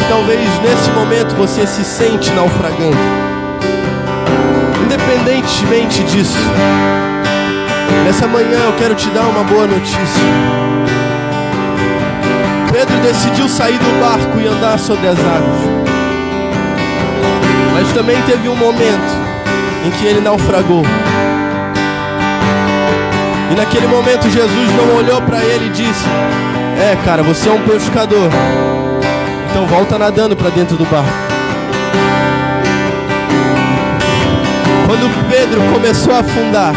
talvez nesse momento você se sente naufragando. Independentemente disso, nessa manhã eu quero te dar uma boa notícia. Pedro decidiu sair do barco e andar sobre as águas. Mas também teve um momento em que ele naufragou. E naquele momento Jesus não olhou para ele e disse: cara, você é um pescador, então volta nadando para dentro do barco. Quando Pedro começou a afundar,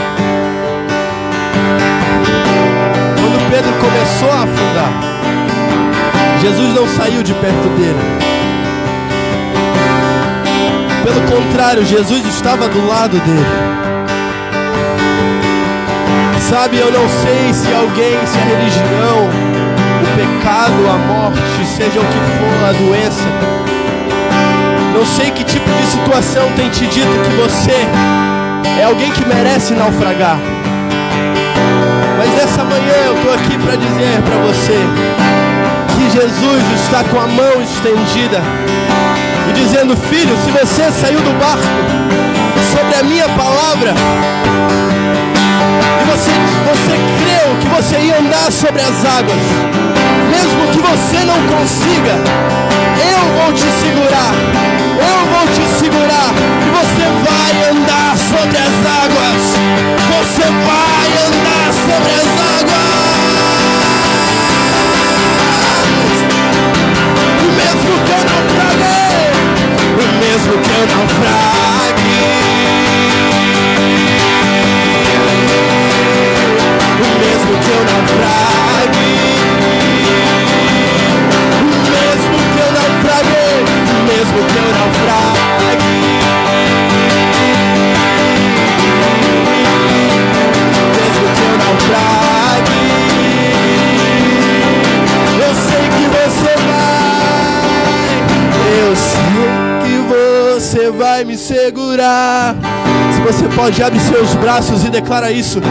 Jesus não saiu de perto dele. Pelo contrário, Jesus estava do lado dele. Sabe, eu não sei se alguém, se a religião, o pecado, a morte, seja o que for, a doença, não sei que tipo de situação tem te dito que você é alguém que merece naufragar. Mas nessa manhã eu estou aqui para dizer para você que Jesus está com a mão estendida e dizendo: filho, se você saiu do barco sobre a minha palavra, e você creu que você ia andar sobre as águas, mesmo que você não consiga, eu vou te segurar, e você vai andar sobre as águas, você vai andar sobre as águas, mesmo que eu naufrague, mesmo que eu naufrague, mesmo que eu naufrague, mesmo que eu naufrague, mesmo que eu naufrague, eu sei que você vai me segurar. Se você pode, abre seus braços e declara isso: eu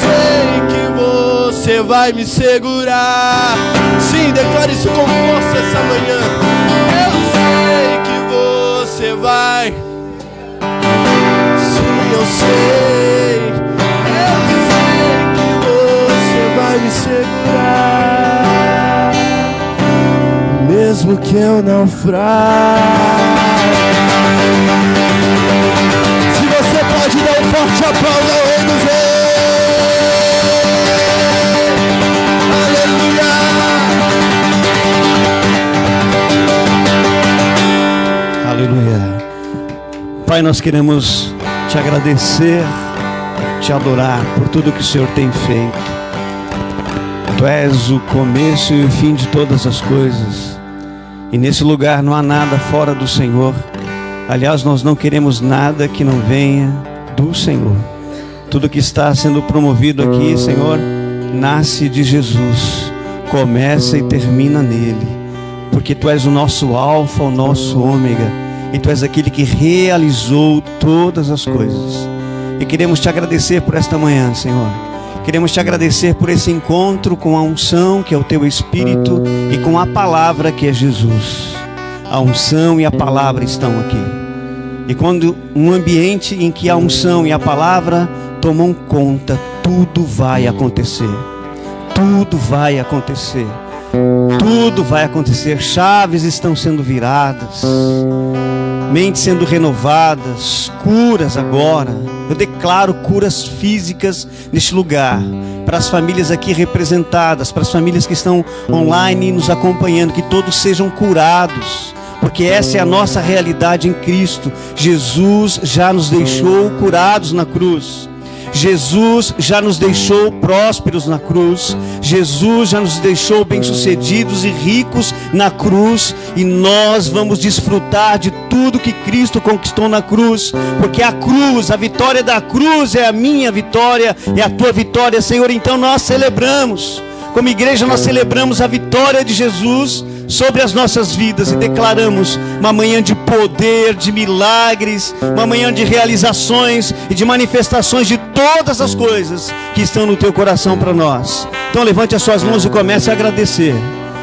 sei que você vai me segurar. Sim, declare isso com força essa manhã. Eu sei que você vai. Sim, eu sei que você vai me segurar, mesmo que eu naufrague. Se você pode dar um forte aplauso ao Rei dos Reis. Aleluia. Aleluia. Pai, nós queremos te agradecer, te adorar por tudo que o Senhor tem feito. Tu és o começo e o fim de todas as coisas. E nesse lugar não há nada fora do Senhor. Aliás, nós não queremos nada que não venha do Senhor. Tudo que está sendo promovido aqui, Senhor, nasce de Jesus. Começa e termina nele. Porque Tu és o nosso alfa, o nosso ômega. E Tu és aquele que realizou todas as coisas. E queremos Te agradecer por esta manhã, Senhor. Queremos Te agradecer por esse encontro com a unção, que é o Teu Espírito, e com a palavra, que é Jesus. A unção e a palavra estão aqui. E quando um ambiente em que a unção e a palavra tomam conta, tudo vai acontecer. Tudo vai acontecer. Tudo vai acontecer. Chaves estão sendo viradas, mentes sendo renovadas, curas agora. Eu declaro curas físicas neste lugar, para as famílias aqui representadas, para as famílias que estão online nos acompanhando, que todos sejam curados, porque essa é a nossa realidade em Cristo. Jesus já nos deixou curados na cruz. Jesus já nos deixou prósperos na cruz. Jesus já nos deixou bem-sucedidos e ricos na cruz. E nós vamos desfrutar de tudo que Cristo conquistou na cruz. Porque a cruz, a vitória da cruz é a minha vitória, é a tua vitória, Senhor. Então nós celebramos, como igreja nós celebramos a vitória de Jesus sobre as nossas vidas e declaramos uma manhã de poder, de milagres, uma manhã de realizações e de manifestações de todas as coisas que estão no teu coração para nós. Então levante as suas mãos e comece a agradecer.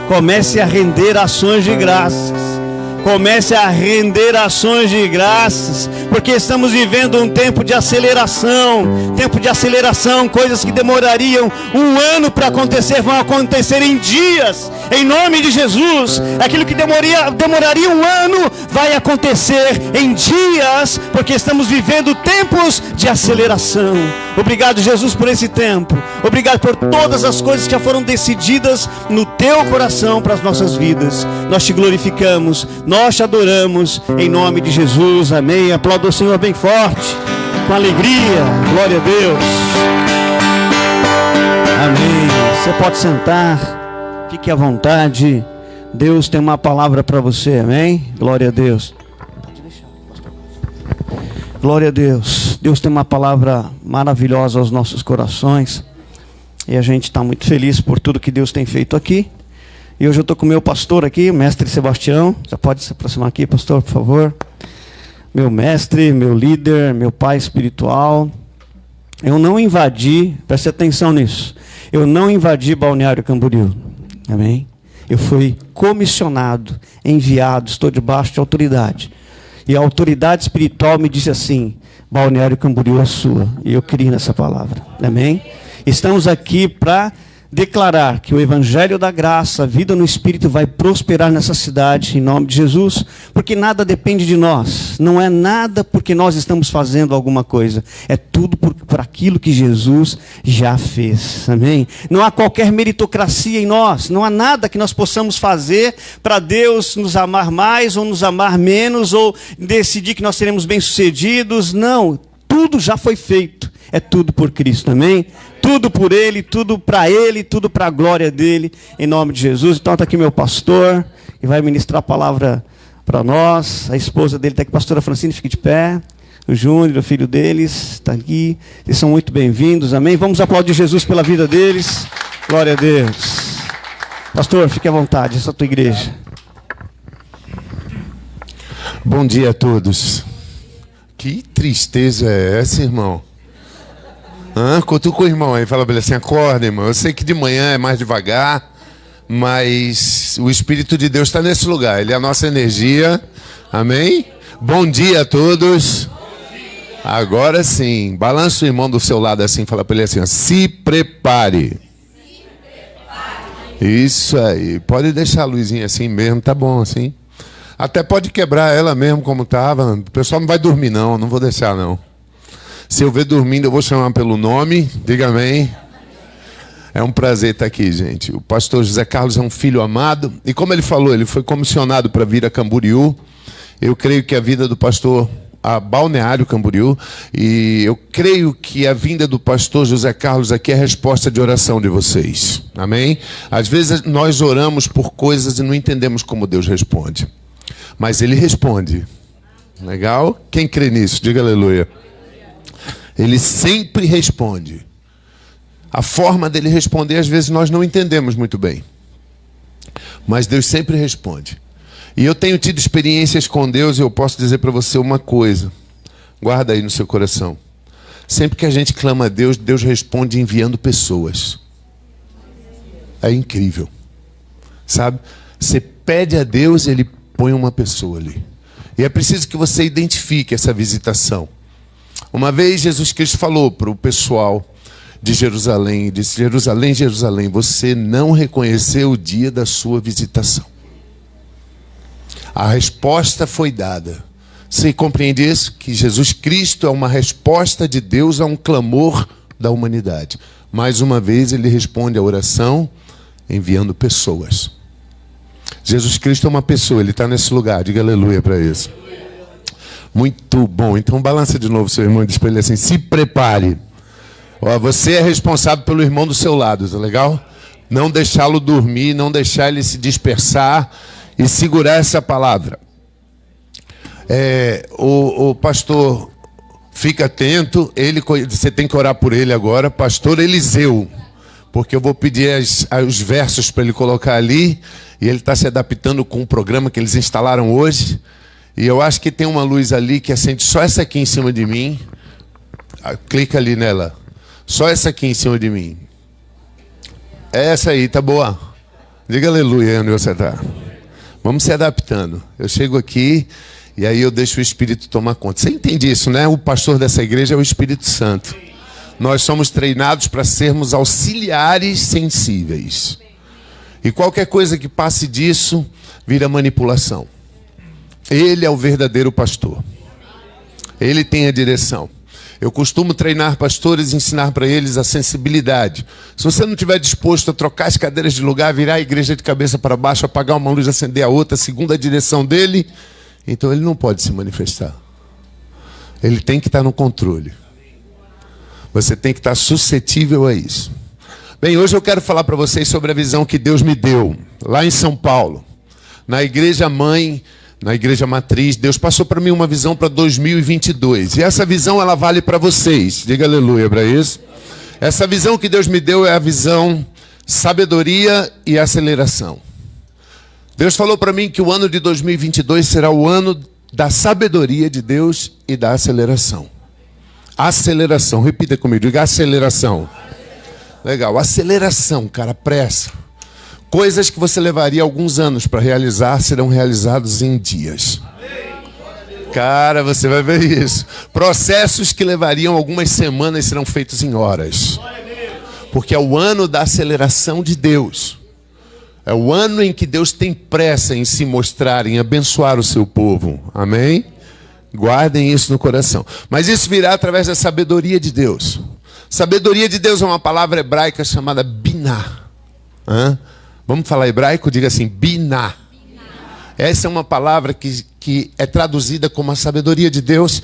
Comece a render ações de graças. Comece a render ações de graças, porque estamos vivendo um tempo de aceleração. Tempo de aceleração, coisas que demorariam um ano para acontecer, vão acontecer em dias, em nome de Jesus. Aquilo que demoraria um ano, vai acontecer em dias, porque estamos vivendo tempos de aceleração. Obrigado, Jesus, por esse tempo. Obrigado por todas as coisas que já foram decididas no teu coração para as nossas vidas. Nós te glorificamos, nós te adoramos, em nome de Jesus, amém. Aplauda o Senhor bem forte, com alegria, glória a Deus. Amém. Você pode sentar, fique à vontade. Deus tem uma palavra para você, amém. Glória a Deus. Glória a Deus. Deus tem uma palavra maravilhosa aos nossos corações. E a gente está muito feliz por tudo que Deus tem feito aqui. E hoje eu estou com o meu pastor aqui, o mestre Sebastião. Já pode se aproximar aqui, pastor, por favor. Meu mestre, meu líder, meu pai espiritual. Eu não invadi, preste atenção nisso. Eu não invadi Balneário Camboriú. Amém? Eu fui comissionado, enviado, estou debaixo de autoridade. E a autoridade espiritual me disse assim: Balneário Camboriú é sua. E eu criei nessa palavra. Amém? Estamos aqui para declarar que o Evangelho da Graça, a vida no Espírito, vai prosperar nessa cidade, em nome de Jesus, porque nada depende de nós. Não é nada porque nós estamos fazendo alguma coisa. É tudo por aquilo que Jesus já fez. Amém? Não há qualquer meritocracia em nós. Não há nada que nós possamos fazer para Deus nos amar mais ou nos amar menos, ou decidir que nós seremos bem-sucedidos. Não, tudo já foi feito. É tudo por Cristo, amém? Tudo por Ele, tudo para a glória dEle, em nome de Jesus. Então está aqui meu pastor, e vai ministrar a palavra para nós. A esposa dele está aqui, a pastora Francine, fique de pé. O Júnior, o filho deles, está aqui. Eles são muito bem-vindos, amém? Vamos aplaudir Jesus pela vida deles. Glória a Deus. Pastor, fique à vontade, essa é a tua igreja. Bom dia a todos. Que tristeza é essa, irmão? Cutuca o irmão aí, fala pra ele assim: acorda, irmão. Eu sei que de manhã é mais devagar, mas o Espírito de Deus está nesse lugar. Ele é a nossa energia. Amém? Bom dia a todos. Agora sim, balança o irmão do seu lado assim, fala pra ele assim: se prepare. Isso aí. Pode deixar a luzinha assim mesmo, tá bom assim. Até pode quebrar ela mesmo como estava. O pessoal não vai dormir não vou deixar não. Se eu ver dormindo, eu vou chamar pelo nome. Diga amém. É um prazer estar aqui, gente. O pastor José Carlos é um filho amado. E como ele falou, ele foi comissionado para vir a Camboriú. Eu creio que a vida do pastor a Balneário Camboriú. E eu creio que a vinda do pastor José Carlos aqui é a resposta de oração de vocês. Amém? Às vezes nós oramos por coisas e não entendemos como Deus responde. Mas Ele responde. Legal? Quem crê nisso? Diga aleluia. Ele sempre responde. A forma dele responder, às vezes, nós não entendemos muito bem. Mas Deus sempre responde. E eu tenho tido experiências com Deus e eu posso dizer para você uma coisa. Guarda aí no seu coração. Sempre que a gente clama a Deus, Deus responde enviando pessoas. É incrível. Sabe? Você pede a Deus, Ele põe uma pessoa ali. E é preciso que você identifique essa visitação. Uma vez Jesus Cristo falou para o pessoal de Jerusalém, disse: Jerusalém, Jerusalém, você não reconheceu o dia da sua visitação. A resposta foi dada. Você compreende isso? Que Jesus Cristo é uma resposta de Deus a um clamor da humanidade. Mais uma vez Ele responde à oração enviando pessoas. Jesus Cristo é uma pessoa, Ele está nesse lugar. Diga aleluia para isso. Muito bom. Então balança de novo seu irmão e diz para ele assim: se prepare. Ó, você é responsável pelo irmão do seu lado, tá legal? Não deixá-lo dormir, não deixar ele se dispersar e segurar essa palavra. O pastor, fica atento, você tem que orar por ele agora, pastor Eliseu, porque eu vou pedir os versos para ele colocar ali, e ele está se adaptando com o programa que eles instalaram hoje. E eu acho que tem uma luz ali que acende só essa aqui em cima de mim. Clica ali nela. Só essa aqui em cima de mim. Essa aí, tá boa? Diga aleluia onde você está. Vamos se adaptando. Eu chego aqui e aí eu deixo o Espírito tomar conta. Você entende isso, né? O pastor dessa igreja é o Espírito Santo. Nós somos treinados para sermos auxiliares sensíveis. E qualquer coisa que passe disso vira manipulação. Ele é o verdadeiro pastor. Ele tem a direção. Eu costumo treinar pastores e ensinar para eles a sensibilidade. Se você não estiver disposto a trocar as cadeiras de lugar, virar a igreja de cabeça para baixo, apagar uma luz, acender a outra, segundo a direção dele, então ele não pode se manifestar. Ele tem que estar no controle. Você tem que estar suscetível a isso. Bem, hoje eu quero falar para vocês sobre a visão que Deus me deu, lá em São Paulo, na igreja mãe, na igreja matriz. Deus passou para mim uma visão para 2022. E essa visão, ela vale para vocês. Diga aleluia para isso. Essa visão que Deus me deu é a visão sabedoria e aceleração. Deus falou para mim que o ano de 2022 será o ano da sabedoria de Deus e da aceleração. Aceleração. Repita comigo. Diga aceleração. Legal. Aceleração, cara. Pressa. Coisas que você levaria alguns anos para realizar serão realizados em dias. Cara, você vai ver isso. Processos que levariam algumas semanas serão feitos em horas. Porque é o ano da aceleração de Deus. É o ano em que Deus tem pressa em se mostrar, em abençoar o seu povo. Amém? Guardem isso no coração. Mas isso virá através da sabedoria de Deus. Sabedoria de Deus é uma palavra hebraica chamada biná. Vamos falar hebraico? Diga assim, biná. Essa é uma palavra que é traduzida como a sabedoria de Deus.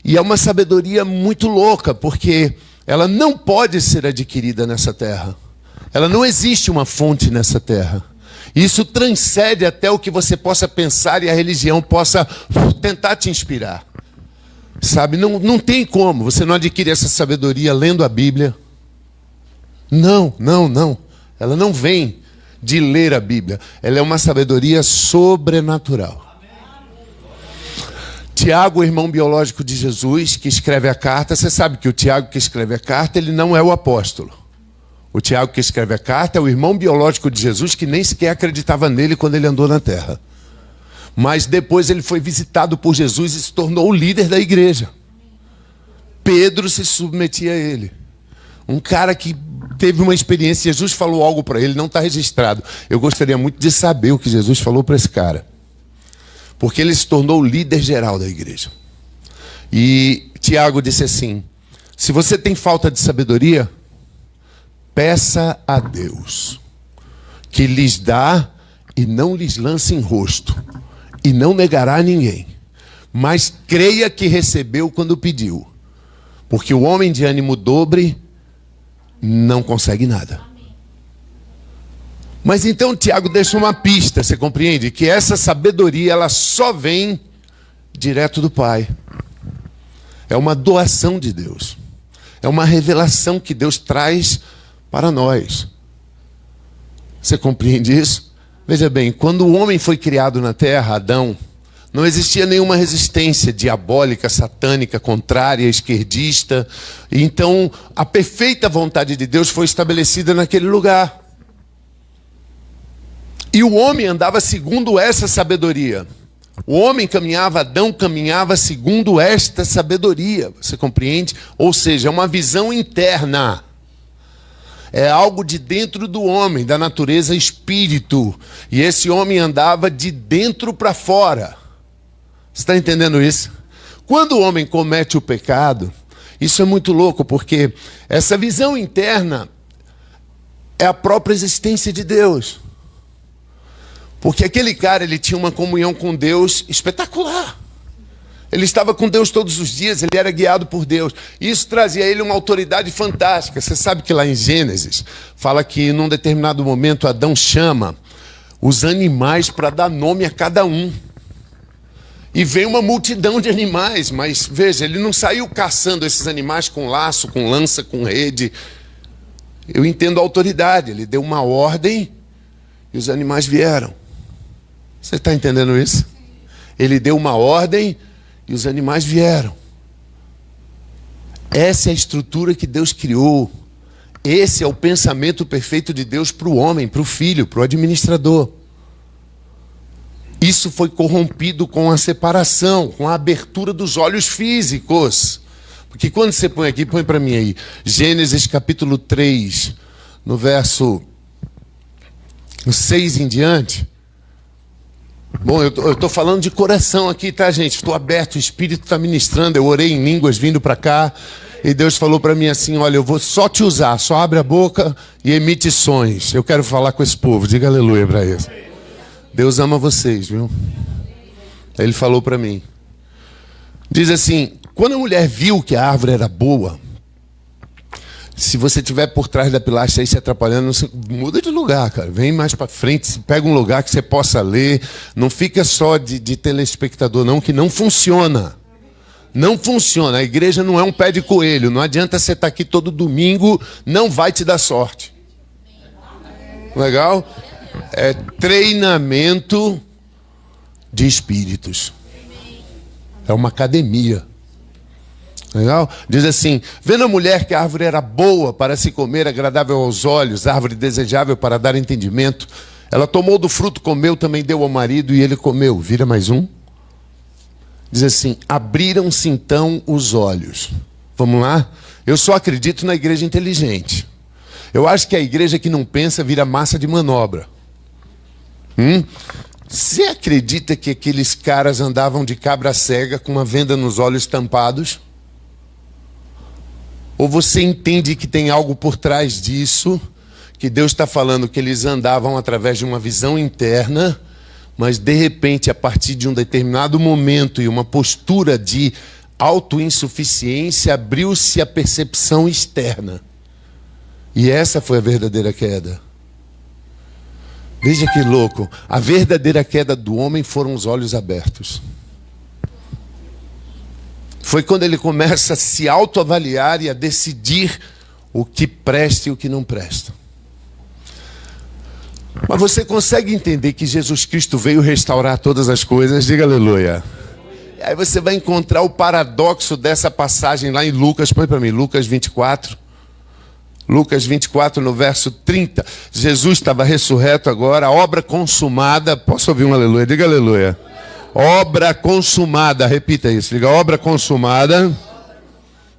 E é uma sabedoria muito louca, porque ela não pode ser adquirida nessa terra. Ela não existe uma fonte nessa terra. Isso transcende até o que você possa pensar e a religião possa tentar te inspirar. Sabe, não tem como. Você não adquire essa sabedoria lendo a Bíblia. Não. Ela não vem de ler a Bíblia. Ela é uma sabedoria sobrenatural. Tiago, o irmão biológico de Jesus, que escreve a carta. Você sabe que o Tiago que escreve a carta, ele não é o apóstolo. O Tiago que escreve a carta é o irmão biológico de Jesus, que nem sequer acreditava nele quando ele andou na terra. Mas depois ele foi visitado por Jesus e se tornou o líder da igreja. Pedro se submetia a ele. Um cara que teve uma experiência, Jesus falou algo para ele, não está registrado. Eu gostaria muito de saber o que Jesus falou para esse cara. Porque ele se tornou o líder geral da igreja. E Tiago disse assim: se você tem falta de sabedoria, peça a Deus, que lhes dá e não lhes lance em rosto, e não negará a ninguém. Mas creia que recebeu quando pediu. Porque o homem de ânimo dobre não consegue nada. Mas então Tiago deixa uma pista, você compreende? Que essa sabedoria, ela só vem direto do Pai. É uma doação de Deus. É uma revelação que Deus traz para nós. Você compreende isso? Veja bem, quando o homem foi criado na terra, Adão, não existia nenhuma resistência diabólica, satânica, contrária, esquerdista. Então, a perfeita vontade de Deus foi estabelecida naquele lugar. E o homem andava segundo essa sabedoria. O homem caminhava, Adão caminhava segundo esta sabedoria. Você compreende? Ou seja, é uma visão interna. É algo de dentro do homem, da natureza espírito. E esse homem andava de dentro para fora. Você está entendendo isso? Quando o homem comete o pecado, isso é muito louco, porque essa visão interna é a própria existência de Deus. Porque aquele cara, ele tinha uma comunhão com Deus espetacular. Ele estava com Deus todos os dias, ele era guiado por Deus. Isso trazia a ele uma autoridade fantástica. Você sabe que lá em Gênesis, fala que num determinado momento Adão chama os animais para dar nome a cada um. E vem uma multidão de animais, mas veja, ele não saiu caçando esses animais com laço, com lança, com rede. Eu entendo a autoridade, ele deu uma ordem e os animais vieram. Você está entendendo isso? Ele deu uma ordem e os animais vieram. Essa é a estrutura que Deus criou. Esse é o pensamento perfeito de Deus para o homem, para o filho, para o administrador. Isso foi corrompido com a separação, com a abertura dos olhos físicos. Porque quando você põe aqui, põe para mim aí, Gênesis capítulo 3, no verso 6 em diante. Bom, eu estou falando de coração aqui, tá, gente? Estou aberto, o Espírito está ministrando. Eu orei em línguas vindo para cá. E Deus falou para mim assim, olha, eu vou só te usar, só abre a boca e emite sons. Eu quero falar com esse povo, diga aleluia para eles. Deus ama vocês, viu? Ele falou para mim. Diz assim, quando a mulher viu que a árvore era boa, se você estiver por trás da pilastra aí se atrapalhando, você muda de lugar, cara. Vem mais para frente, pega um lugar que você possa ler. Não fica só de telespectador não, que não funciona. Não funciona, a igreja não é um pé de coelho. Não adianta você estar aqui todo domingo, não vai te dar sorte. Legal? É treinamento de espíritos. É uma academia. Legal? Diz assim, vendo a mulher que a árvore era boa para se comer, agradável aos olhos, árvore desejável para dar entendimento, ela tomou do fruto, comeu, também deu ao marido e ele comeu. Vira mais um. Diz assim, abriram-se então os olhos. Vamos lá? Eu só acredito na igreja inteligente. Eu acho que a igreja que não pensa vira massa de manobra. Você acredita que aqueles caras andavam de cabra cega com uma venda nos olhos tampados? Ou você entende que tem algo por trás disso, que Deus está falando que eles andavam através de uma visão interna, mas de repente, a partir de um determinado momento e uma postura de autoinsuficiência, abriu-se a percepção externa. E essa foi a verdadeira queda. Veja que louco. A verdadeira queda do homem foram os olhos abertos. Foi quando ele começa a se autoavaliar e a decidir o que presta e o que não presta. Mas você consegue entender que Jesus Cristo veio restaurar todas as coisas? Diga aleluia. E aí você vai encontrar o paradoxo dessa passagem lá em Lucas. Põe para mim, Lucas 24. Lucas 24, no verso 30. Jesus estava ressurreto agora, a obra consumada. Posso ouvir um aleluia? Diga aleluia. Obra consumada. Repita isso. Diga obra consumada.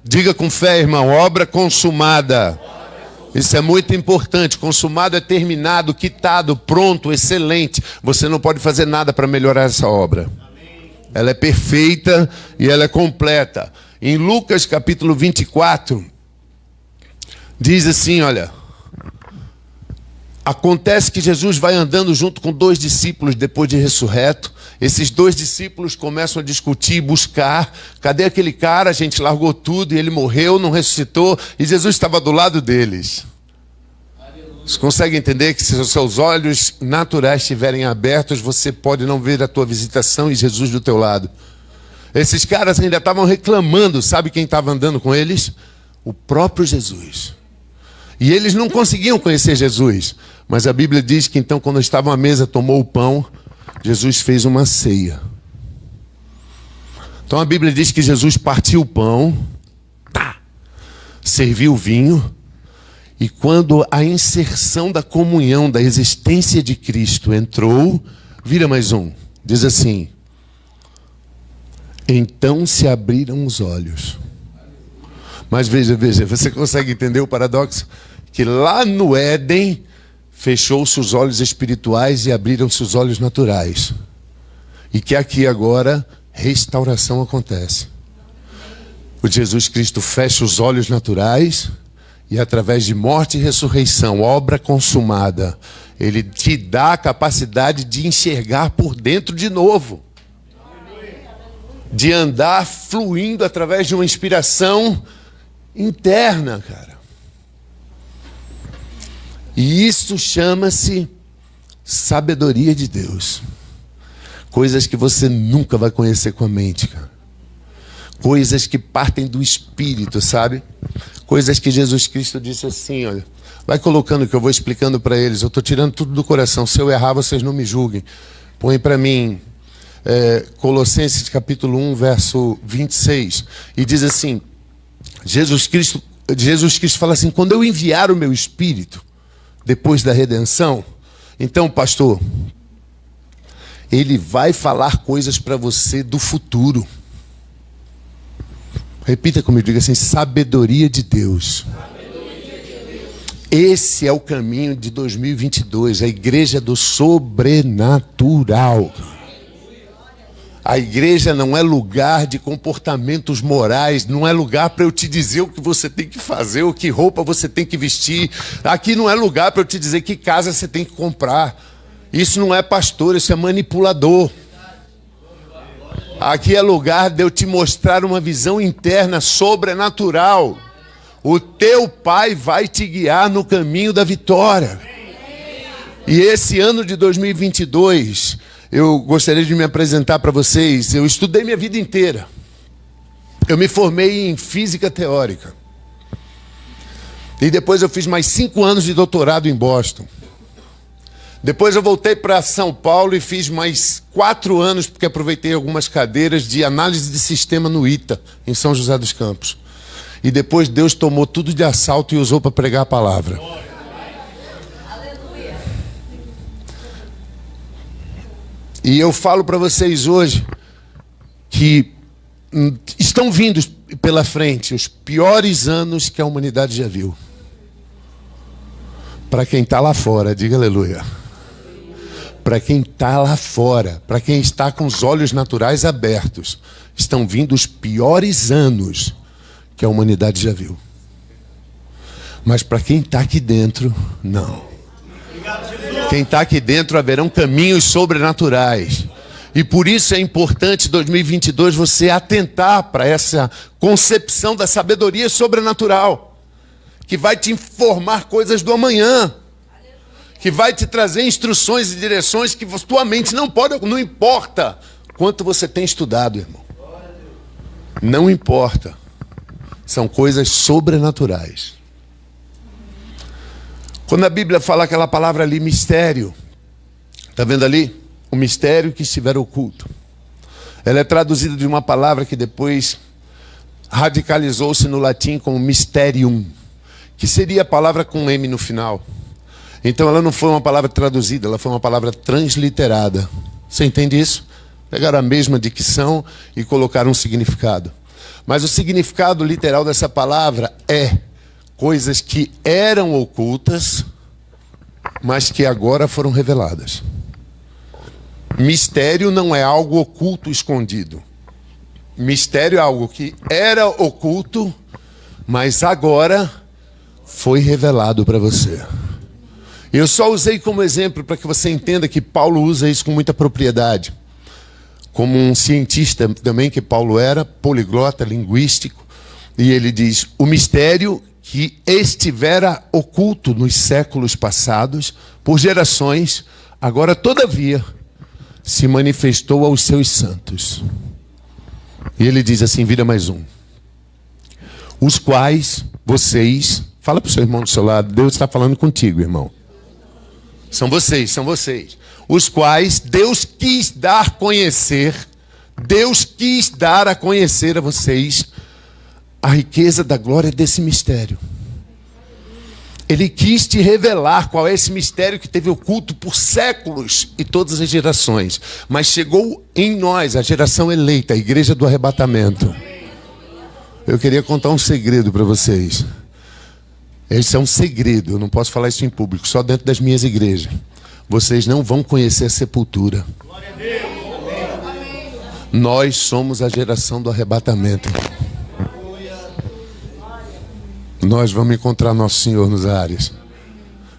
Diga com fé, irmão. Obra consumada. Isso é muito importante. Consumado é terminado, quitado, pronto, excelente. Você não pode fazer nada para melhorar essa obra. Ela é perfeita e ela é completa. Em Lucas capítulo 24, diz assim, olha. Acontece que Jesus vai andando junto com 2 discípulos depois de ressurreto. Esses 2 discípulos começam a discutir, buscar. Cadê aquele cara? A gente largou tudo e ele morreu, não ressuscitou. E Jesus estava do lado deles. Você consegue entender que se os seus olhos naturais estiverem abertos, você pode não ver a tua visitação e Jesus do teu lado. Esses caras ainda estavam reclamando. Sabe quem estava andando com eles? O próprio Jesus. E eles não conseguiam conhecer Jesus. Mas a Bíblia diz que então, quando estavam à mesa, tomou o pão, Jesus fez uma ceia. Então a Bíblia diz que Jesus partiu o pão, serviu o vinho, e quando a inserção da comunhão, da existência de Cristo entrou, vira mais um, diz assim, então se abriram os olhos. Mas veja, você consegue entender o paradoxo? Que lá no Éden, fechou-se os olhos espirituais e abriram-se os olhos naturais. E que aqui agora, restauração acontece. O Jesus Cristo fecha os olhos naturais e através de morte e ressurreição, obra consumada, Ele te dá a capacidade de enxergar por dentro de novo. De andar fluindo através de uma inspiração interna, cara. E isso chama-se sabedoria de Deus. Coisas que você nunca vai conhecer com a mente, cara. Coisas que partem do Espírito, sabe? Coisas que Jesus Cristo disse assim, olha. Vai colocando que eu vou explicando para eles. Eu estou tirando tudo do coração. Se eu errar, vocês não me julguem. Põe para mim Colossenses capítulo 1, verso 26. E diz assim, Jesus Cristo Jesus Cristo fala assim: quando eu enviar o meu Espírito, depois da redenção, então, pastor, ele vai falar coisas para você do futuro. Repita comigo, diga assim: sabedoria de Deus. Esse é o caminho de 2022, a igreja do sobrenatural. A igreja não é lugar de comportamentos morais, não é lugar para eu te dizer o que você tem que fazer, o que roupa você tem que vestir. Aqui não é lugar para eu te dizer que casa você tem que comprar. Isso não é pastor, isso é manipulador. Aqui é lugar de eu te mostrar uma visão interna sobrenatural. O teu Pai vai te guiar no caminho da vitória. E esse ano de 2022, eu gostaria de me apresentar para vocês. Eu estudei minha vida inteira. Eu me formei em física teórica. E depois eu fiz mais 5 anos de doutorado em Boston. Depois eu voltei para São Paulo e fiz mais 4 anos, porque aproveitei algumas cadeiras de análise de sistema no ITA, em São José dos Campos. E depois Deus tomou tudo de assalto e usou para pregar a palavra. E eu falo para vocês hoje que estão vindo pela frente os piores anos que a humanidade já viu. Para quem está lá fora, diga aleluia. Para quem está lá fora, para quem está com os olhos naturais abertos, estão vindo os piores anos que a humanidade já viu. Mas para quem está aqui dentro, não. Quem está aqui dentro, haverão caminhos sobrenaturais. E por isso é importante, 2022, você atentar para essa concepção da sabedoria sobrenatural, que vai te informar coisas do amanhã, que vai te trazer instruções e direções que tua mente não importa quanto você tem estudado, irmão. Não importa. São coisas sobrenaturais. Quando a Bíblia fala aquela palavra ali, mistério, está vendo ali? O mistério que estiver oculto. Ela é traduzida de uma palavra que depois radicalizou-se no latim como mysterium, que seria a palavra com M no final. Então ela não foi uma palavra traduzida, ela foi uma palavra transliterada. Você entende isso? Pegaram a mesma dicção e colocaram um significado. Mas o significado literal dessa palavra é coisas que eram ocultas, mas que agora foram reveladas. Mistério não é algo oculto, escondido. Mistério é algo que era oculto, mas agora foi revelado para você. Eu só usei como exemplo para que você entenda que Paulo usa isso com muita propriedade. Como um cientista também que Paulo era, poliglota, linguístico, e ele diz: o mistério que estivera oculto nos séculos passados, por gerações, agora todavia se manifestou aos seus santos. E ele diz assim, vira mais um: os quais vocês, fala para o seu irmão do seu lado, Deus está falando contigo, irmão. São vocês. Os quais Deus quis dar a conhecer a vocês a riqueza da glória desse mistério. Ele quis te revelar qual é esse mistério que teve oculto por séculos e todas as gerações. Mas chegou em nós, a geração eleita, a igreja do arrebatamento. Eu queria contar um segredo para vocês. Esse é um segredo, eu não posso falar isso em público, só dentro das minhas igrejas. Vocês não vão conhecer a sepultura. Nós somos a geração do arrebatamento. Nós vamos encontrar nosso Senhor nos ares.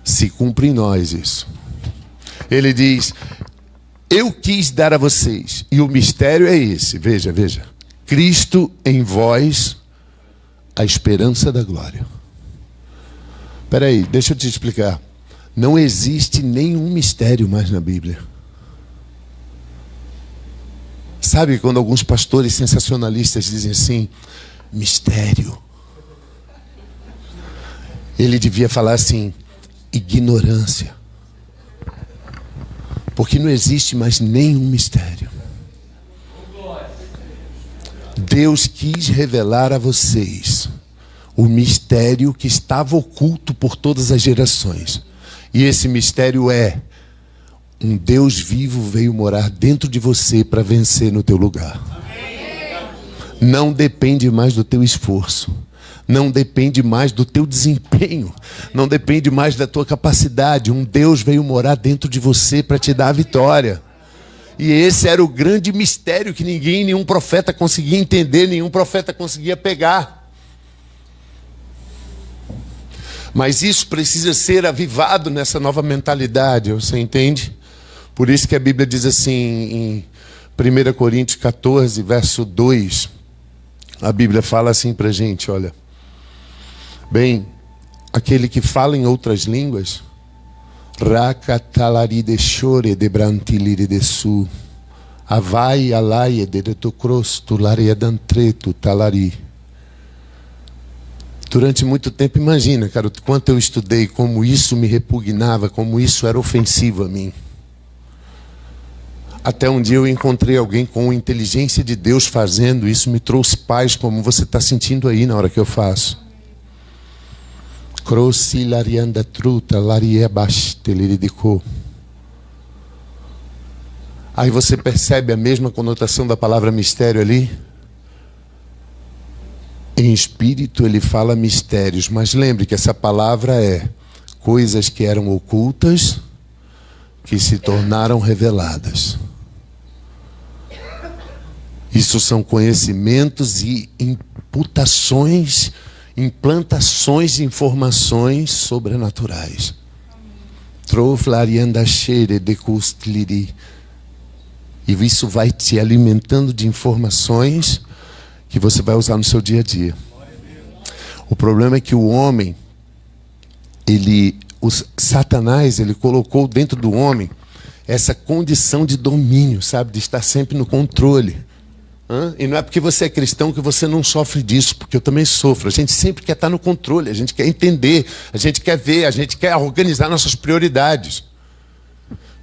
Se cumpre em nós isso. Ele diz: eu quis dar a vocês, e o mistério é esse, veja. Cristo em vós, a esperança da glória. Espera aí, deixa eu te explicar. Não existe nenhum mistério mais na Bíblia. Sabe quando alguns pastores sensacionalistas dizem assim, mistério? Ele devia falar assim, ignorância. Porque não existe mais nenhum mistério. Deus quis revelar a vocês o mistério que estava oculto por todas as gerações. E esse mistério é: um Deus vivo veio morar dentro de você para vencer no teu lugar. Não depende mais do teu esforço. Não depende mais do teu desempenho. Não depende mais da tua capacidade. Um Deus veio morar dentro de você para te dar a vitória. E esse era o grande mistério que nenhum profeta conseguia entender, nenhum profeta conseguia pegar. Mas isso precisa ser avivado nessa nova mentalidade, você entende? Por isso que a Bíblia diz assim, em 1 Coríntios 14, verso 2, a Bíblia fala assim para a gente, olha. Bem, aquele que fala em outras línguas, Rakatalari de chore de brantiliri de su, Avai alaie de tocros tularia dantreto talari. Durante muito tempo, imagina, cara, quanto eu estudei, como isso me repugnava, como isso era ofensivo a mim. Até um dia eu encontrei alguém com a inteligência de Deus fazendo, isso me trouxe paz, como você está sentindo aí na hora que eu faço. Crossi larianda truta, larie basteliridico. Aí você percebe a mesma conotação da palavra mistério ali? Em espírito ele fala mistérios, mas lembre que essa palavra é coisas que eram ocultas, que se tornaram reveladas. Isso são conhecimentos e imputações, implantações de informações sobrenaturais. E isso vai te alimentando de informações que você vai usar no seu dia a dia. O problema é que o homem, Satanás, ele colocou dentro do homem essa condição de domínio, sabe? De estar sempre no controle. E não é porque você é cristão que você não sofre disso, porque eu também sofro. A gente sempre quer estar no controle, a gente quer entender, a gente quer ver, a gente quer organizar nossas prioridades.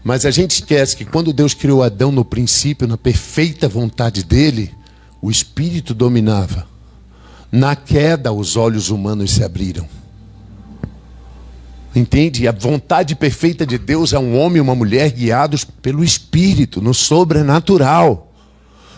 Mas a gente esquece que quando Deus criou Adão no princípio, na perfeita vontade dele, o Espírito dominava. Na queda, os olhos humanos se abriram. Entende? A vontade perfeita de Deus é um homem e uma mulher guiados pelo Espírito, no sobrenatural.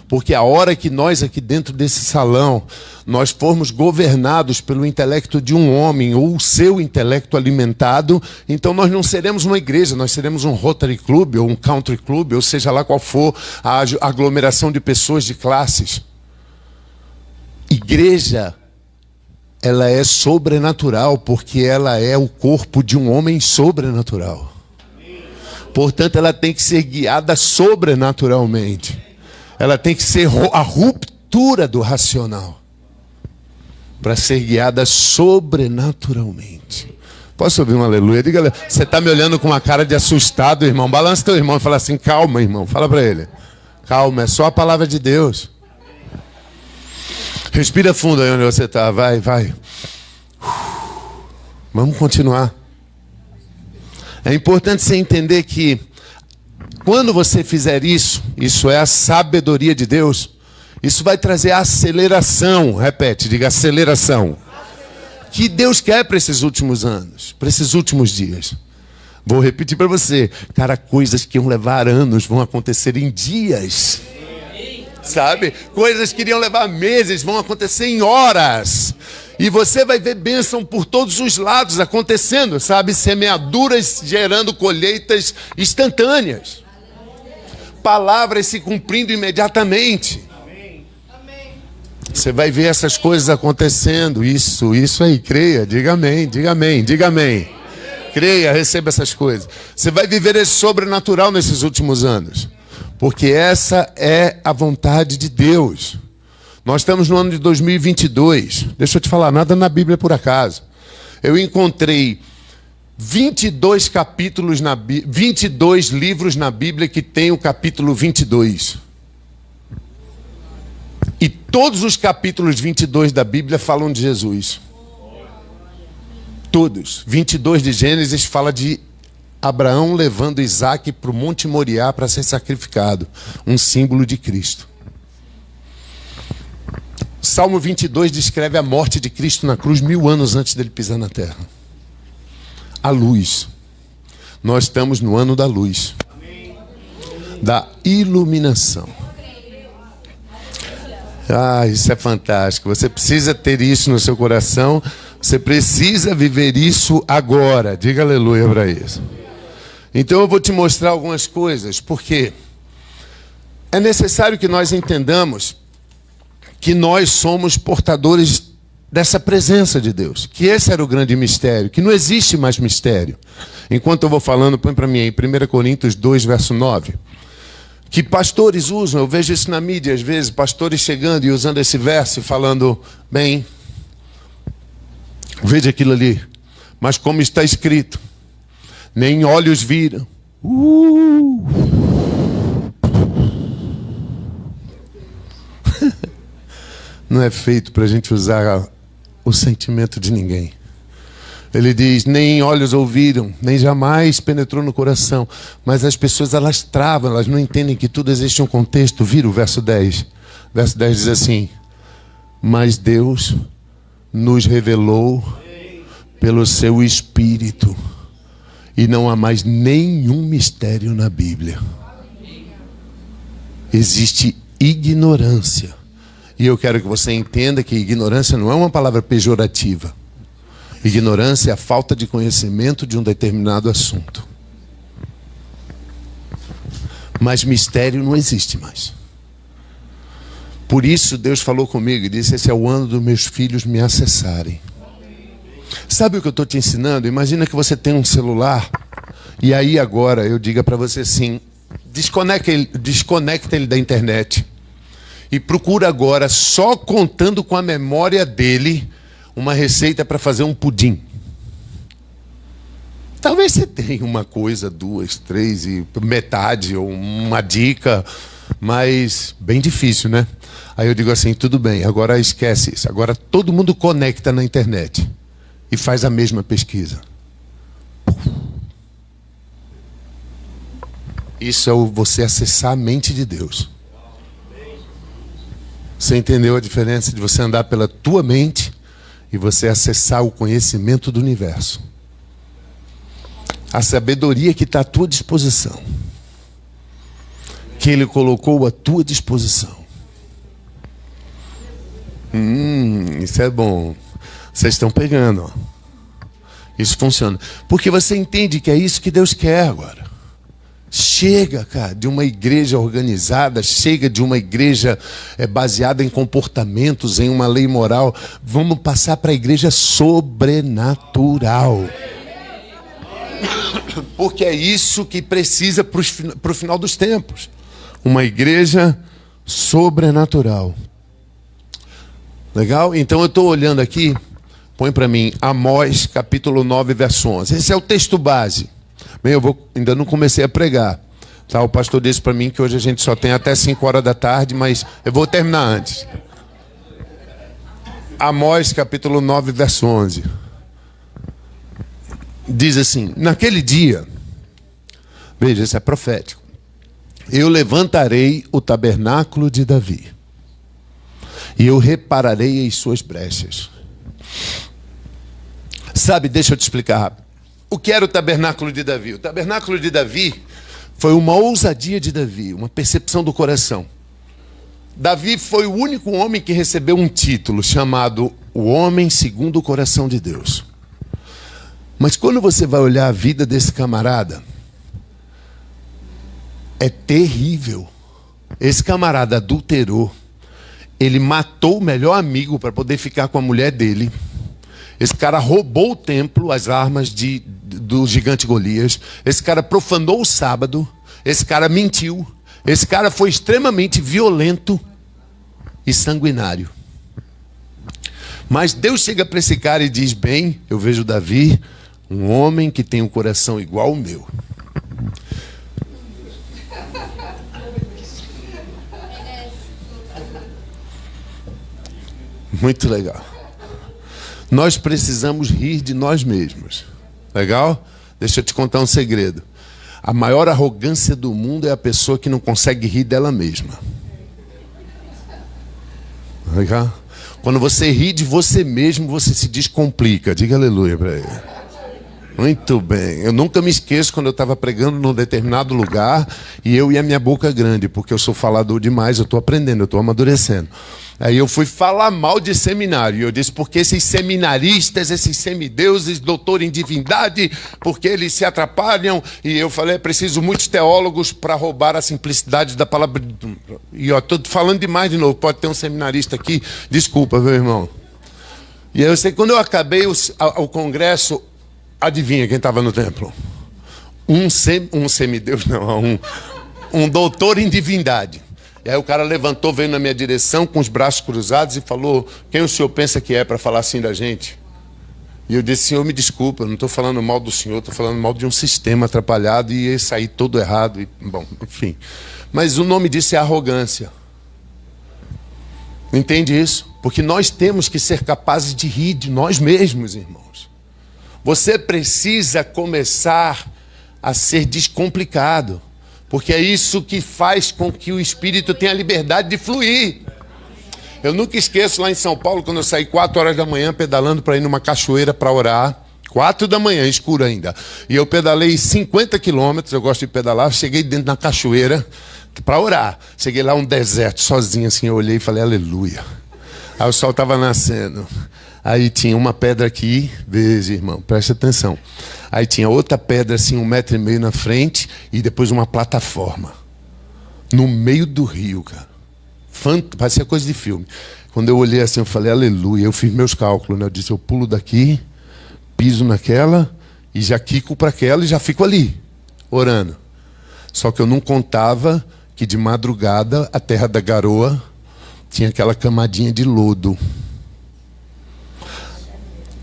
Porque a hora que nós aqui dentro desse salão, nós formos governados pelo intelecto de um homem ou o seu intelecto alimentado, então nós não seremos uma igreja, nós seremos um Rotary Club ou um Country Club, ou seja lá qual for a aglomeração de pessoas de classes. Igreja, ela é sobrenatural porque ela é o corpo de um homem sobrenatural. Portanto, ela tem que ser guiada sobrenaturalmente. Ela tem que ser a ruptura do racional para ser guiada sobrenaturalmente. Posso ouvir um aleluia? Diga, você está me olhando com uma cara de assustado, irmão. Balança teu irmão e fala assim, calma, irmão. Fala para ele. Calma, é só a palavra de Deus. Respira fundo aí onde você está. Vai. Vamos continuar. É importante você entender que quando você fizer isso, isso é a sabedoria de Deus, isso vai trazer aceleração. Repete, diga aceleração. Que Deus quer para esses últimos anos, para esses últimos dias. Vou repetir para você, cara, coisas que iam levar anos vão acontecer em dias. Sabe? Coisas que iriam levar meses vão acontecer em horas. E você vai ver bênção por todos os lados acontecendo, sabe? Semeaduras gerando colheitas instantâneas. Palavras se cumprindo imediatamente. Você vai ver essas coisas acontecendo. Isso aí, creia, diga amém, diga amém, diga amém. Creia, receba essas coisas. Você vai viver esse sobrenatural nesses últimos anos. Porque essa é a vontade de Deus. Nós estamos no ano de 2022. Deixa eu te falar, nada na Bíblia por acaso. Eu encontrei 22 capítulos 22 livros na Bíblia que tem o capítulo 22. E todos os capítulos 22 da Bíblia falam de Jesus. Todos. 22 de Gênesis fala de Abraão levando Isaac para o Monte Moriá para ser sacrificado. Um símbolo de Cristo. Salmo 22 descreve a morte de Cristo na cruz 1000 anos antes dele pisar na terra. A luz. Nós estamos no ano da luz. Da iluminação. Ah, isso é fantástico. Você precisa ter isso no seu coração. Você precisa viver isso agora. Diga aleluia para isso. Então eu vou te mostrar algumas coisas, porque é necessário que nós entendamos que nós somos portadores dessa presença de Deus. Que esse era o grande mistério, que não existe mais mistério. Enquanto eu vou falando, põe para mim aí, 1 Coríntios 2, verso 9. Que pastores usam, eu vejo isso na mídia às vezes, pastores chegando e usando esse verso e falando, bem, veja aquilo ali, mas como está escrito, nem olhos viram. Não é feito para a gente usar o sentimento de ninguém. Ele diz, nem olhos ouviram, nem jamais penetrou no coração. Mas as pessoas, elas travam, elas não entendem que tudo existe um contexto. Vira o verso 10. Verso 10 diz assim, mas Deus nos revelou pelo seu Espírito. E não há mais nenhum mistério na Bíblia. Existe ignorância. E eu quero que você entenda que ignorância não é uma palavra pejorativa. Ignorância é a falta de conhecimento de um determinado assunto. Mas mistério não existe mais. Por isso Deus falou comigo e disse, esse é o ano dos meus filhos me acessarem. Sabe o que eu estou te ensinando? Imagina que você tem um celular e aí agora eu diga para você assim, desconecta ele da internet e procura agora, só contando com a memória dele, uma receita para fazer um pudim. Talvez você tenha uma coisa, 2, 3 e metade, ou uma dica, mas bem difícil, né? Aí eu digo assim, tudo bem, agora esquece isso. Agora todo mundo conecta na internet e faz a mesma pesquisa. Isso é você acessar a mente de Deus. Você entendeu a diferença de você andar pela tua mente e você acessar o conhecimento do universo? A sabedoria que está à tua disposição. Que Ele colocou à tua disposição. Isso é bom. Vocês estão pegando, ó. Isso funciona. Porque você entende que é isso que Deus quer agora. Chega, cara, de uma igreja organizada, chega de uma igreja baseada em comportamentos, em uma lei moral. Vamos passar para a igreja sobrenatural. Porque é isso que precisa para o final dos tempos. Uma igreja sobrenatural. Legal? Então eu estou olhando aqui, põe para mim, Amós capítulo 9, verso 11. Esse é o texto base. Bem, ainda não comecei a pregar. Tá? O pastor disse para mim que hoje a gente só tem até 5 horas da tarde, mas eu vou terminar antes. Amós capítulo 9, verso 11. Diz assim, naquele dia, veja, isso é profético, eu levantarei o tabernáculo de Davi, e eu repararei as suas brechas. Sabe, deixa eu te explicar rápido. O que era o tabernáculo de Davi? O tabernáculo de Davi foi uma ousadia de Davi, uma percepção do coração. Davi foi o único homem que recebeu um título chamado o homem segundo o coração de Deus. Mas quando você vai olhar a vida desse camarada, é terrível. Esse camarada adulterou. Ele matou o melhor amigo para poder ficar com a mulher dele. Esse cara roubou o templo, as armas do gigante Golias. Esse cara profanou o sábado. Esse cara mentiu. Esse cara foi extremamente violento e sanguinário. Mas Deus chega para esse cara e diz, bem, eu vejo Davi, um homem que tem um coração igual ao meu. Muito legal. Nós precisamos rir de nós mesmos. Legal? Deixa eu te contar um segredo. A maior arrogância do mundo é a pessoa que não consegue rir dela mesma. Legal? Quando você ri de você mesmo, você se descomplica. Diga aleluia para ele. Muito bem. Eu nunca me esqueço quando eu estava pregando num determinado lugar e eu e a minha boca grande, porque eu sou falador demais, eu estou aprendendo, eu estou amadurecendo. Aí eu fui falar mal de seminário. E eu disse, porque esses seminaristas, esses semideuses, doutor em divindade, porque eles se atrapalham. E eu falei, é preciso muitos teólogos para roubar a simplicidade da palavra. E ó, estou falando demais de novo, pode ter um seminarista aqui. Desculpa, meu irmão. E aí eu sei que quando eu acabei o congresso, adivinha quem estava no templo? Um semideus, não, um doutor em divindade. E aí o cara levantou, veio na minha direção com os braços cruzados e falou, quem o senhor pensa que é para falar assim da gente? E eu disse, senhor, me desculpa, eu não estou falando mal do senhor, estou falando mal de um sistema atrapalhado e ia sair todo errado. E, bom, enfim. Mas o nome disso é arrogância. Entende isso? Porque nós temos que ser capazes de rir de nós mesmos, irmãos. Você precisa começar a ser descomplicado. Porque é isso que faz com que o Espírito tenha a liberdade de fluir. Eu nunca esqueço lá em São Paulo, quando eu saí 4 horas da manhã pedalando para ir numa cachoeira para orar. 4 da manhã, escuro ainda. E eu pedalei 50 quilômetros, eu gosto de pedalar, cheguei dentro da cachoeira para orar. Cheguei lá um deserto, sozinho assim, eu olhei e falei, aleluia. Aí o sol estava nascendo. Aí tinha uma pedra aqui, veja, irmão, presta atenção. Aí tinha outra pedra assim, 1,5 metro na frente e depois uma plataforma. No meio do rio, cara. Parecia coisa de filme. Quando eu olhei assim, eu falei, aleluia. Eu fiz meus cálculos, né? Eu disse, eu pulo daqui, piso naquela e já quico para aquela e já fico ali, orando. Só que eu não contava que de madrugada a terra da garoa tinha aquela camadinha de lodo.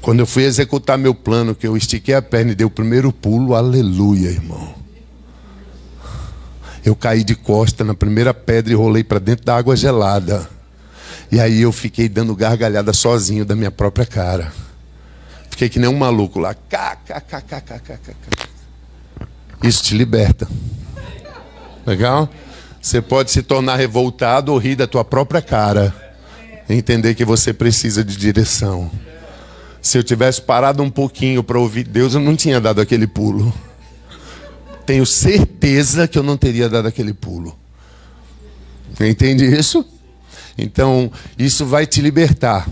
Quando eu fui executar meu plano, que eu estiquei a perna e dei o primeiro pulo, aleluia, irmão. Eu caí de costa na primeira pedra e rolei para dentro da água gelada. E aí eu fiquei dando gargalhada sozinho da minha própria cara. Fiquei que nem um maluco lá. Isso te liberta. Legal? Você pode se tornar revoltado ou rir da tua própria cara. Entender que você precisa de direção. Se eu tivesse parado um pouquinho para ouvir Deus, eu não tinha dado aquele pulo. Tenho certeza que eu não teria dado aquele pulo. Entende isso? Então, isso vai te libertar.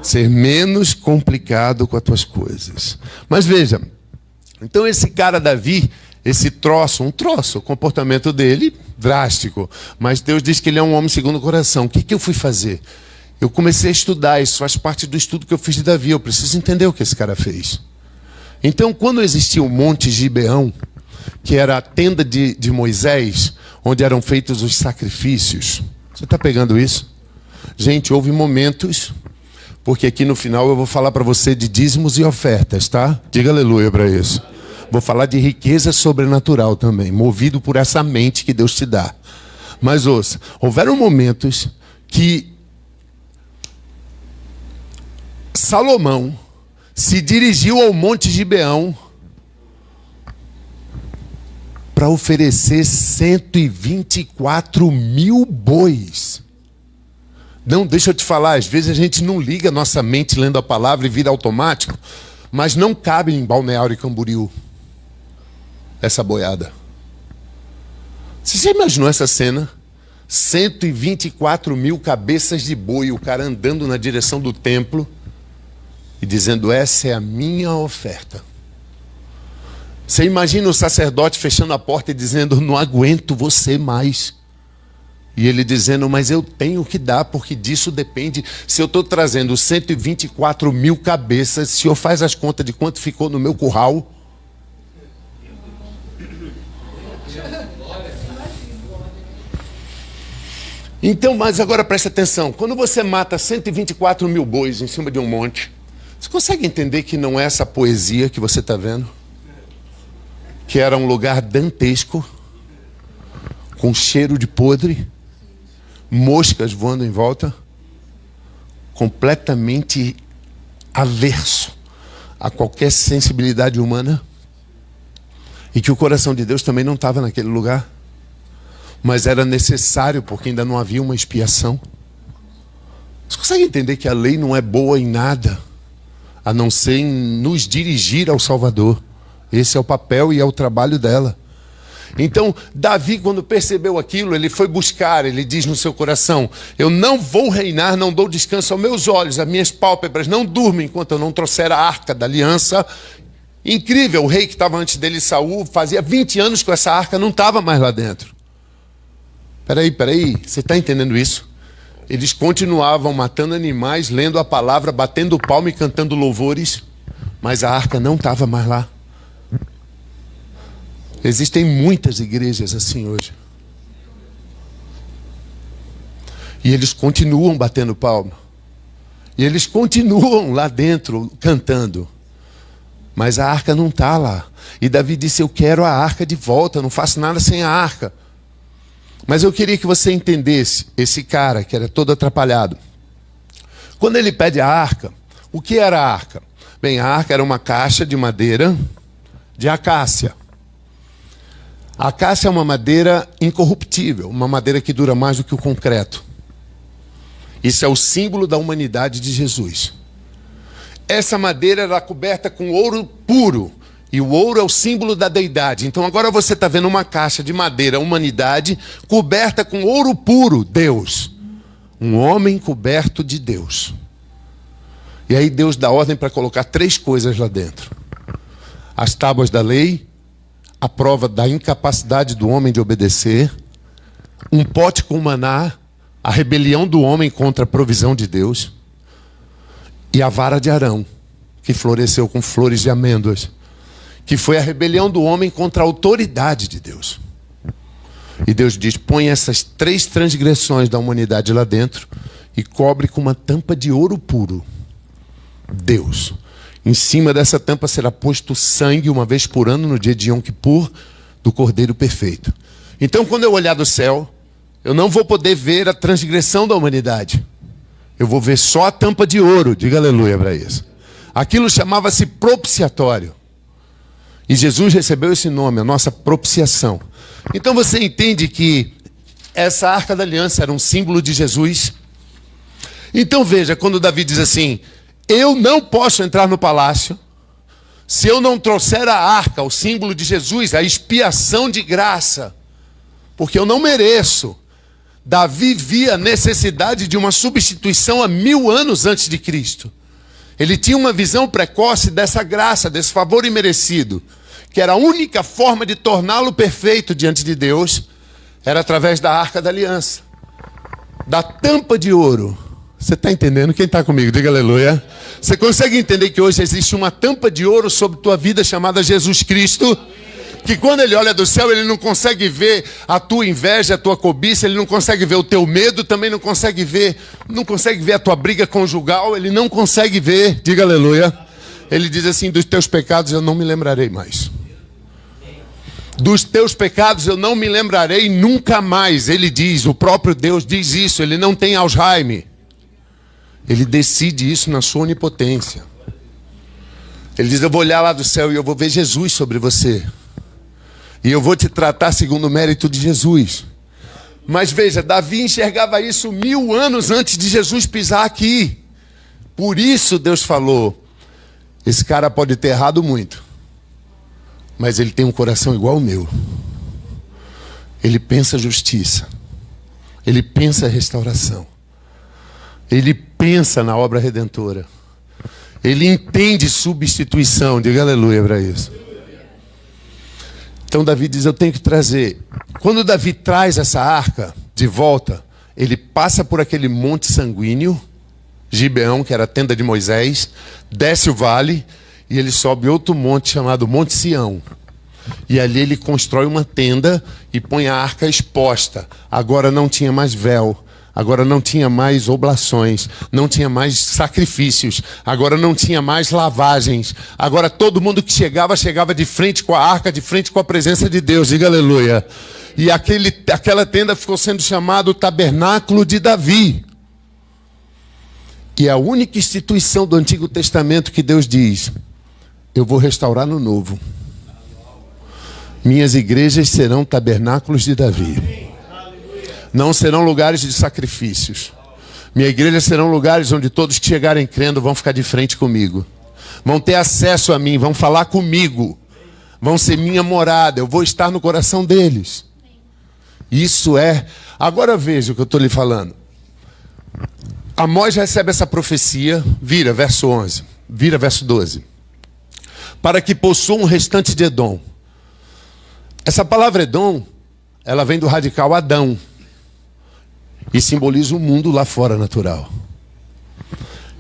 Ser menos complicado com as tuas coisas. Mas veja, então esse cara Davi, esse o comportamento dele, drástico. Mas Deus diz que ele é um homem segundo o coração. O que eu fui fazer? Eu comecei a estudar, isso faz parte do estudo que eu fiz de Davi. Eu preciso entender o que esse cara fez. Então, quando existia o Monte Gibeão, que era a tenda de Moisés, onde eram feitos os sacrifícios. Você está pegando isso? Gente, houve momentos, porque aqui no final eu vou falar para você de dízimos e ofertas, tá? Diga aleluia para isso. Vou falar de riqueza sobrenatural também, movido por essa mente que Deus te dá. Mas ouça, houveram momentos que Salomão se dirigiu ao Monte Gibeão para oferecer 124 mil bois. Não, deixa eu te falar, às vezes a gente não liga a nossa mente lendo a palavra e vira automático, mas não cabe em Balneário Camboriú essa boiada. Você já imaginou essa cena? 124 mil cabeças de boi, o cara andando na direção do templo e dizendo, essa é a minha oferta. Você imagina o sacerdote fechando a porta e dizendo, não aguento você mais. E ele dizendo, mas eu tenho que dar, porque disso depende. Se eu estou trazendo 124 mil cabeças, o senhor faz as contas de quanto ficou no meu curral? Então, mas agora presta atenção. Quando você mata 124 mil bois em cima de um monte, você consegue entender que não é essa poesia que você está vendo? Que era um lugar dantesco, com cheiro de podre, moscas voando em volta, completamente averso a qualquer sensibilidade humana, e que o coração de Deus também não estava naquele lugar, mas era necessário porque ainda não havia uma expiação. Você consegue entender que a lei não é boa em nada, a não ser em nos dirigir ao Salvador? Esse é o papel e é o trabalho dela. Então, Davi, quando percebeu aquilo, ele foi buscar, ele diz no seu coração: eu não vou reinar, não dou descanso aos meus olhos, as minhas pálpebras não dormem enquanto eu não trouxer a arca da aliança. Incrível, o rei que estava antes dele, Saul, fazia 20 anos que essa arca não estava mais lá dentro. Peraí, você está entendendo isso? Eles continuavam matando animais, lendo a palavra, batendo palma e cantando louvores, mas a arca não estava mais lá. Existem muitas igrejas assim hoje. E eles continuam batendo palma. E eles continuam lá dentro cantando. Mas a arca não está lá. E Davi disse: eu quero a arca de volta, eu não faço nada sem a arca. Mas eu queria que você entendesse esse cara que era todo atrapalhado. Quando ele pede a arca, o que era a arca? Bem, a arca era uma caixa de madeira de acácia. A acácia é uma madeira incorruptível, uma madeira que dura mais do que o concreto. Isso é o símbolo da humanidade de Jesus. Essa madeira era coberta com ouro puro. E o ouro é o símbolo da deidade. Então agora você está vendo uma caixa de madeira, humanidade, coberta com ouro puro, Deus. Um homem coberto de Deus. E aí Deus dá ordem para colocar 3 coisas lá dentro: as tábuas da lei, a prova da incapacidade do homem de obedecer, um pote com maná, a rebelião do homem contra a provisão de Deus, e a vara de Arão, que floresceu com flores de amêndoas, que foi a rebelião do homem contra a autoridade de Deus. E Deus diz: põe essas 3 transgressões da humanidade lá dentro e cobre com uma tampa de ouro puro. Deus. Em cima dessa tampa será posto sangue uma vez por ano, no dia de Yom Kippur, do Cordeiro Perfeito. Então, quando eu olhar do céu, eu não vou poder ver a transgressão da humanidade. Eu vou ver só a tampa de ouro. Diga aleluia para isso. Aquilo chamava-se propiciatório. E Jesus recebeu esse nome, a nossa propiciação. Então você entende que essa arca da aliança era um símbolo de Jesus? Então veja, quando Davi diz assim: eu não posso entrar no palácio se eu não trouxer a arca, o símbolo de Jesus, a expiação de graça, porque eu não mereço. Davi via a necessidade de uma substituição há 1000 anos antes de Cristo. Ele tinha uma visão precoce dessa graça, desse favor imerecido, que era a única forma de torná-lo perfeito diante de Deus, era através da arca da aliança, da tampa de ouro. Você está entendendo? Quem está comigo? Diga aleluia. Você consegue entender que hoje existe uma tampa de ouro sobre tua vida chamada Jesus Cristo? Que quando ele olha do céu, ele não consegue ver a tua inveja, a tua cobiça, ele não consegue ver o teu medo, também não consegue ver a tua briga conjugal, ele não consegue ver. Diga aleluia. Ele diz assim: dos teus pecados eu não me lembrarei mais. Dos teus pecados eu não me lembrarei nunca mais. Ele diz, o próprio Deus diz isso, ele não tem Alzheimer. Ele decide isso na sua onipotência. Ele diz: eu vou olhar lá do céu e eu vou ver Jesus sobre você. E eu vou te tratar segundo o mérito de Jesus. Mas veja, Davi enxergava isso 1000 anos antes de Jesus pisar aqui. Por isso Deus falou: esse cara pode ter errado muito, mas ele tem um coração igual ao meu. Ele pensa justiça. Ele pensa restauração. Ele pensa na obra redentora. Ele entende substituição. Diga aleluia para isso. Então Davi diz: eu tenho que trazer. Quando Davi traz essa arca de volta, ele passa por aquele monte sanguíneo, Gibeão, que era a tenda de Moisés, desce o vale e ele sobe outro monte chamado Monte Sião. E ali ele constrói uma tenda e põe a arca exposta. Agora não tinha mais véu. Agora não tinha mais oblações, não tinha mais sacrifícios, agora não tinha mais lavagens. Agora todo mundo que chegava de frente com a arca, de frente com a presença de Deus. Diga aleluia. E aquela tenda ficou sendo chamada o Tabernáculo de Davi. Que é a única instituição do Antigo Testamento que Deus diz: eu vou restaurar no Novo. Minhas igrejas serão tabernáculos de Davi. Não serão lugares de sacrifícios. Minha igreja serão lugares onde todos que chegarem crendo vão ficar de frente comigo. Vão ter acesso a mim, vão falar comigo. Vão ser minha morada, eu vou estar no coração deles. Isso é... Agora veja o que eu estou lhe falando. Amós recebe essa profecia, vira, verso 11, vira, verso 12. Para que possuam o restante de Edom. Essa palavra Edom, ela vem do radical Adão. E simboliza o mundo lá fora natural.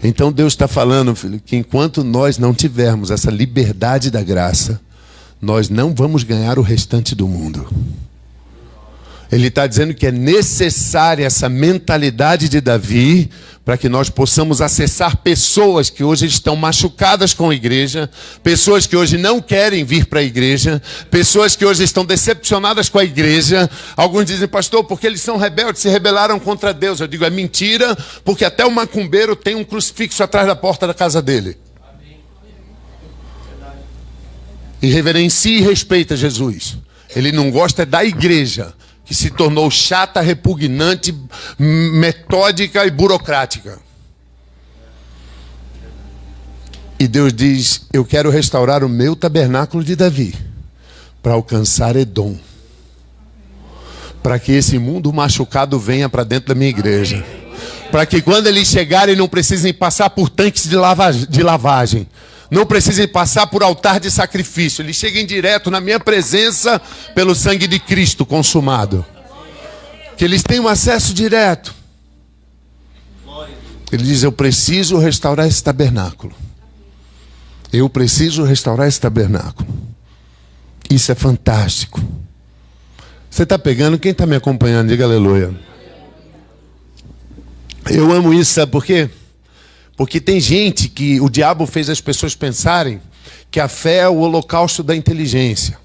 Então Deus está falando, filho, que enquanto nós não tivermos essa liberdade da graça, nós não vamos ganhar o restante do mundo. Ele está dizendo que é necessária essa mentalidade de Davi para que nós possamos acessar pessoas que hoje estão machucadas com a igreja, pessoas que hoje não querem vir para a igreja, pessoas que hoje estão decepcionadas com a igreja. Alguns dizem, pastor, porque eles são rebeldes, se rebelaram contra Deus. Eu digo, é mentira, porque até o macumbeiro tem um crucifixo atrás da porta da casa dele. E reverencia e respeita Jesus. Ele não gosta da igreja, que se tornou chata, repugnante, metódica e burocrática. E Deus diz, eu quero restaurar o meu tabernáculo de Davi, para alcançar Edom. Para que esse mundo machucado venha para dentro da minha igreja. Para que quando eles chegarem não precisem passar por tanques de lavagem. Não precisem passar por altar de sacrifício. Eles cheguem direto na minha presença pelo sangue de Cristo consumado. Que eles tenham acesso direto. Ele diz, eu preciso restaurar esse tabernáculo. Eu preciso restaurar esse tabernáculo. Isso é fantástico. Você está pegando? Quem está me acompanhando? Diga aleluia. Eu amo isso, sabe por quê? Porque tem gente que o diabo fez as pessoas pensarem que a fé é o holocausto da inteligência.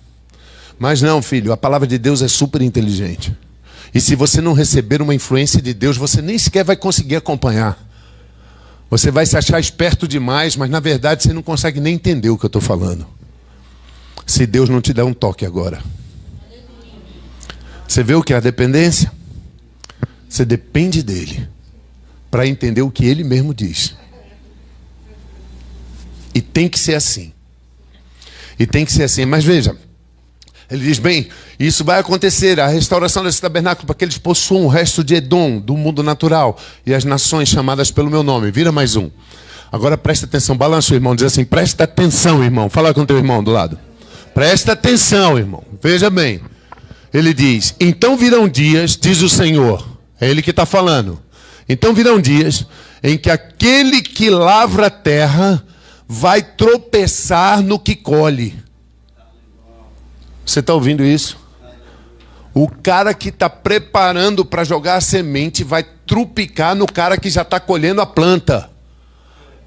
Mas não, filho, a palavra de Deus é super inteligente. E se você não receber uma influência de Deus, você nem sequer vai conseguir acompanhar. Você vai se achar esperto demais, mas na verdade você não consegue nem entender o que eu estou falando. Se Deus não te der um toque agora. Você vê o que é a dependência? Você depende dele para entender o que ele mesmo diz. E tem que ser assim. E tem que ser assim. Mas veja, ele diz, bem, isso vai acontecer, a restauração desse tabernáculo, para que eles possuam o resto de Edom, do mundo natural, e as nações chamadas pelo meu nome. Vira mais um. Agora presta atenção, balança o irmão, diz assim, presta atenção, irmão. Fala com o teu irmão do lado. Presta atenção, irmão. Veja bem. Ele diz, então virão dias, diz o Senhor. É ele que está falando. Então virão dias em que aquele que lavra a terra vai tropeçar no que colhe. Você está ouvindo isso? O cara que está preparando para jogar a semente vai trupicar no cara que já está colhendo a planta.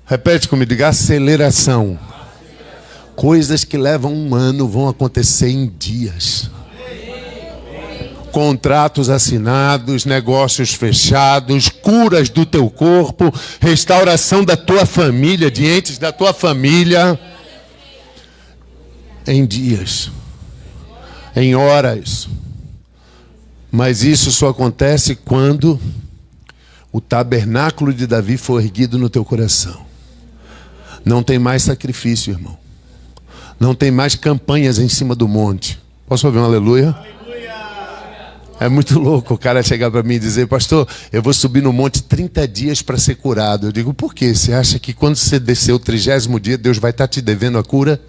Repete comigo, diga aceleração. Coisas que levam um ano vão acontecer em dias. Contratos assinados, negócios fechados, curas do teu corpo, restauração da tua família, de entes da tua família. Em dias, em horas. Mas isso só acontece quando o tabernáculo de Davi for erguido no teu coração. Não tem mais sacrifício, irmão. Não tem mais campanhas em cima do monte. Posso ouvir um aleluia? É muito louco o cara chegar para mim e dizer, pastor, eu vou subir no monte 30 dias para ser curado. Eu digo, por quê? Você acha que quando você descer o 30º dia, Deus vai estar te devendo a cura?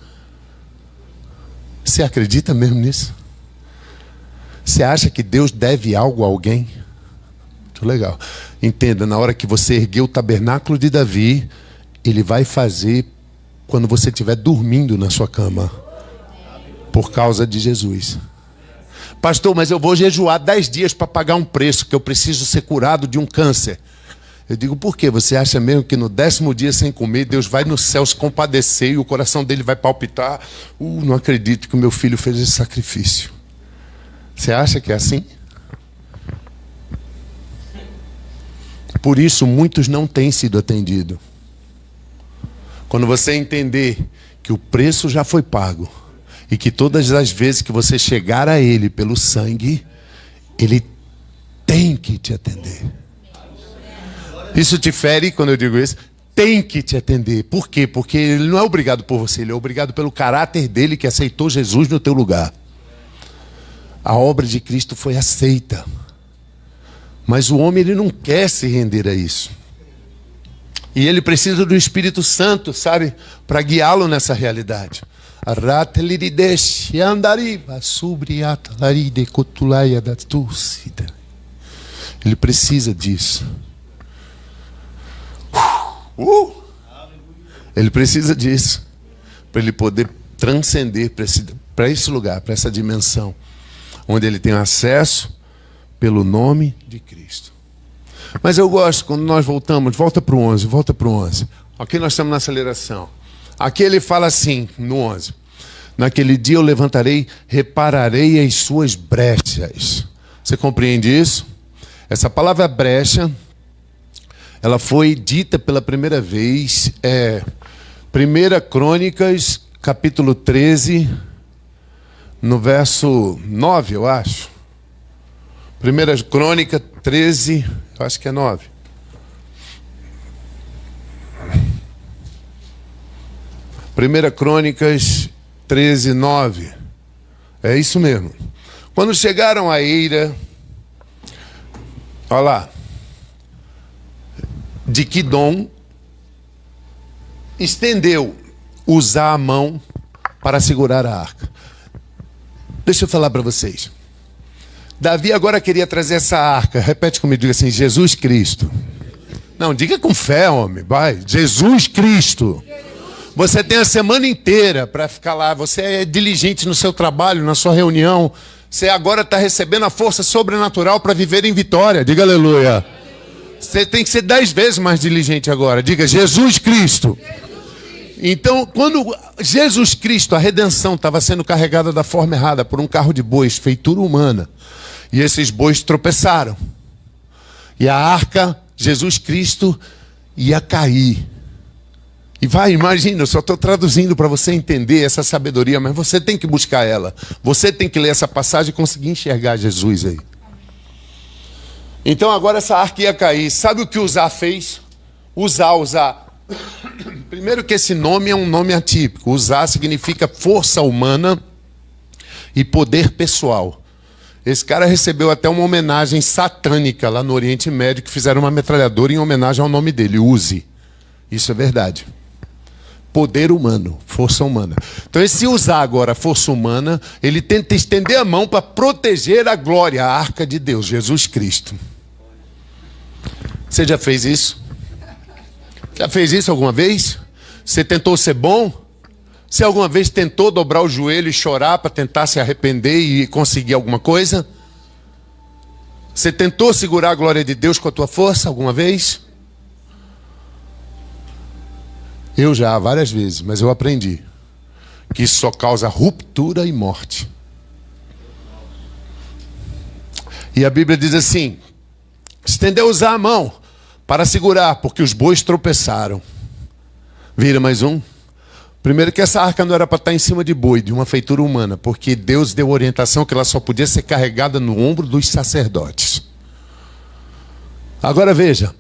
Você acredita mesmo nisso? Você acha que Deus deve algo a alguém? Muito legal. Entenda, na hora que você erguer o tabernáculo de Davi, ele vai fazer quando você estiver dormindo na sua cama. Por causa de Jesus. Pastor, mas eu vou jejuar 10 dias para pagar um preço, que eu preciso ser curado de um câncer. Eu digo, por quê? Você acha mesmo que no 10º dia sem comer, Deus vai no céu se compadecer e o coração dele vai palpitar? Não acredito que o meu filho fez esse sacrifício. Você acha que é assim? Por isso, muitos não têm sido atendidos. Quando você entender que o preço já foi pago, e que todas as vezes que você chegar a Ele pelo sangue, Ele tem que te atender. Isso te fere quando eu digo isso? Tem que te atender. Por quê? Porque ele não é obrigado por você, ele é obrigado pelo caráter dele que aceitou Jesus no teu lugar. A obra de Cristo foi aceita. Mas o homem, ele não quer se render a isso. E ele precisa do Espírito Santo, sabe? Para guiá-lo nessa realidade. Ele precisa disso. Ele precisa disso. Para ele poder transcender para esse lugar, para essa dimensão. Onde ele tem acesso pelo nome de Cristo. Mas eu gosto, quando nós voltamos, volta para o 11. Aqui nós estamos na aceleração. Aqui ele fala assim, no 11. Naquele dia eu levantarei, repararei as suas brechas. Você compreende isso? Essa palavra brecha, ela foi dita pela primeira vez, 1 Crônicas, capítulo 13, no verso 9, eu acho. 1 Crônica 13, eu acho que é 9. Primeira Crônicas 13, 9. É isso mesmo. Quando chegaram à eira, olha lá, de Quidom, estendeu Uzá a mão para segurar a arca. Deixa eu falar para vocês. Davi agora queria trazer essa arca. Repete comigo, diga assim, Jesus Cristo. Não, diga com fé, homem, vai. Jesus Cristo. Você tem a semana inteira para ficar lá. Você é diligente no seu trabalho, na sua reunião. Você agora está recebendo a força sobrenatural para viver em vitória. Diga aleluia. Você tem que ser 10 vezes mais diligente agora. Diga Jesus Cristo. Então, quando Jesus Cristo, a redenção, estava sendo carregada da forma errada por um carro de bois, feitura humana, e esses bois tropeçaram, e a arca, Jesus Cristo, ia cair. E vai, imagina, eu só estou traduzindo para você entender essa sabedoria, mas você tem que buscar ela. Você tem que ler essa passagem e conseguir enxergar Jesus aí. Então agora essa arca ia cair. Sabe o que Uzá fez? Uzá. Primeiro que esse nome é um nome atípico. Uzá significa força humana e poder pessoal. Esse cara recebeu até uma homenagem satânica lá no Oriente Médio, que fizeram uma metralhadora em homenagem ao nome dele, Uzi. Isso é verdade. Poder humano, força humana. Então esse Uzá agora, força humana, ele tenta estender a mão para proteger a glória, a arca de Deus, Jesus Cristo. Você já fez isso? Já fez isso alguma vez? Você tentou ser bom? Você alguma vez tentou dobrar o joelho e chorar para tentar se arrepender e conseguir alguma coisa? Você tentou segurar a glória de Deus com a tua força alguma vez? Eu já, várias vezes, mas eu aprendi que isso só causa ruptura e morte. E a Bíblia diz assim, estendeu Uzá a mão para segurar, porque os bois tropeçaram. Vira mais um. Primeiro que essa arca não era para estar em cima de boi, de uma feitura humana, porque Deus deu orientação que ela só podia ser carregada no ombro dos sacerdotes. Agora veja,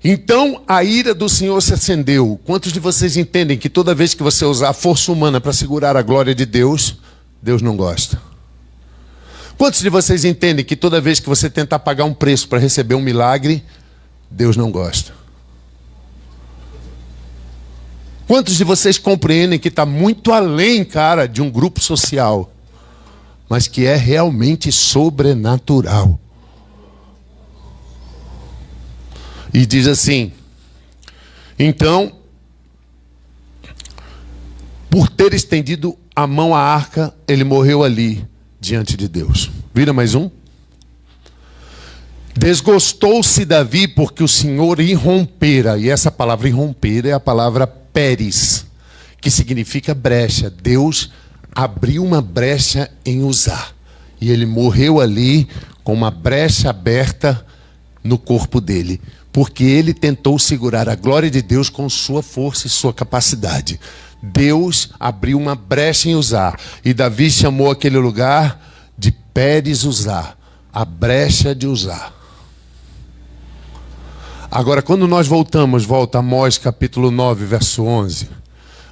então a ira do Senhor se acendeu. Quantos de vocês entendem que toda vez que você usar a força humana para segurar a glória de Deus, Deus não gosta? Quantos de vocês entendem que toda vez que você tentar pagar um preço para receber um milagre, Deus não gosta? Quantos de vocês compreendem que está muito além, cara, de um grupo social, mas que é realmente sobrenatural? E diz assim, então, por ter estendido a mão à arca, ele morreu ali, diante de Deus. Vira mais um. Desgostou-se Davi porque o Senhor irrompera, e essa palavra irromper é a palavra Pérez, que significa brecha. Deus abriu uma brecha em Uzá, e ele morreu ali com uma brecha aberta no corpo dele, porque ele tentou segurar a glória de Deus com sua força e sua capacidade. Deus abriu uma brecha em Uzá, e Davi chamou aquele lugar de Pérez Uzá, a brecha de Uzá. Agora, quando nós volta a Amós capítulo 9, verso 11,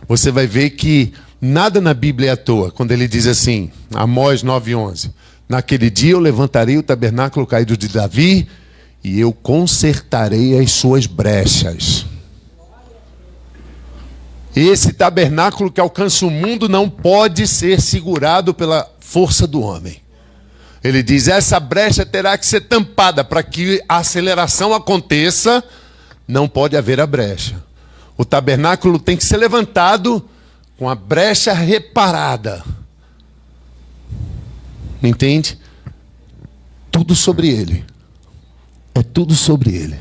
você vai ver que nada na Bíblia é à toa, quando ele diz assim, Amós 9, 11, naquele dia eu levantarei o tabernáculo caído de Davi e eu consertarei as suas brechas. Esse tabernáculo que alcança o mundo não pode ser segurado pela força do homem. Ele diz, essa brecha terá que ser tampada para que a aceleração aconteça, não pode haver a brecha. O tabernáculo tem que ser levantado com a brecha reparada. Entende? Tudo sobre ele. É tudo sobre ele.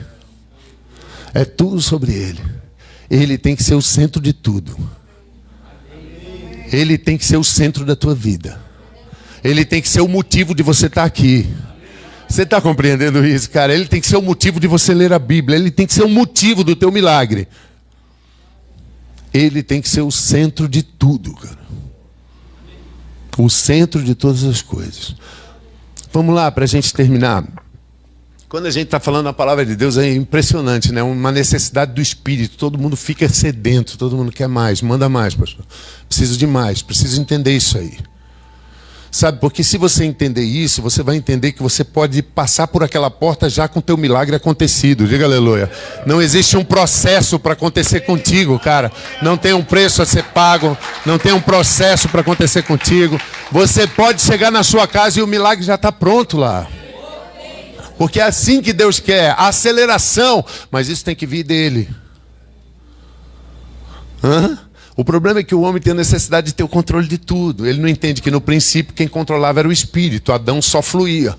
É tudo sobre ele. Ele tem que ser o centro de tudo. Ele tem que ser o centro da tua vida. Ele tem que ser o motivo de você estar aqui. Você está compreendendo isso, cara? Ele tem que ser o motivo de você ler a Bíblia. Ele tem que ser o motivo do teu milagre. Ele tem que ser o centro de tudo, cara. O centro de todas as coisas. Vamos lá, para a gente terminar. Quando a gente está falando a palavra de Deus, é impressionante, né? Uma necessidade do Espírito. Todo mundo fica sedento, todo mundo quer mais. Manda mais, pastor. Preciso de mais, preciso entender isso aí. Sabe, porque se você entender isso, você vai entender que você pode passar por aquela porta já com o teu milagre acontecido. Diga aleluia. Não existe um processo para acontecer contigo, cara. Não tem um preço a ser pago. Não tem um processo para acontecer contigo. Você pode chegar na sua casa e o milagre já está pronto lá. Porque é assim que Deus quer. A aceleração. Mas isso tem que vir dele. O problema é que o homem tem a necessidade de ter o controle de tudo. Ele não entende que no princípio quem controlava era o Espírito. Adão só fluía.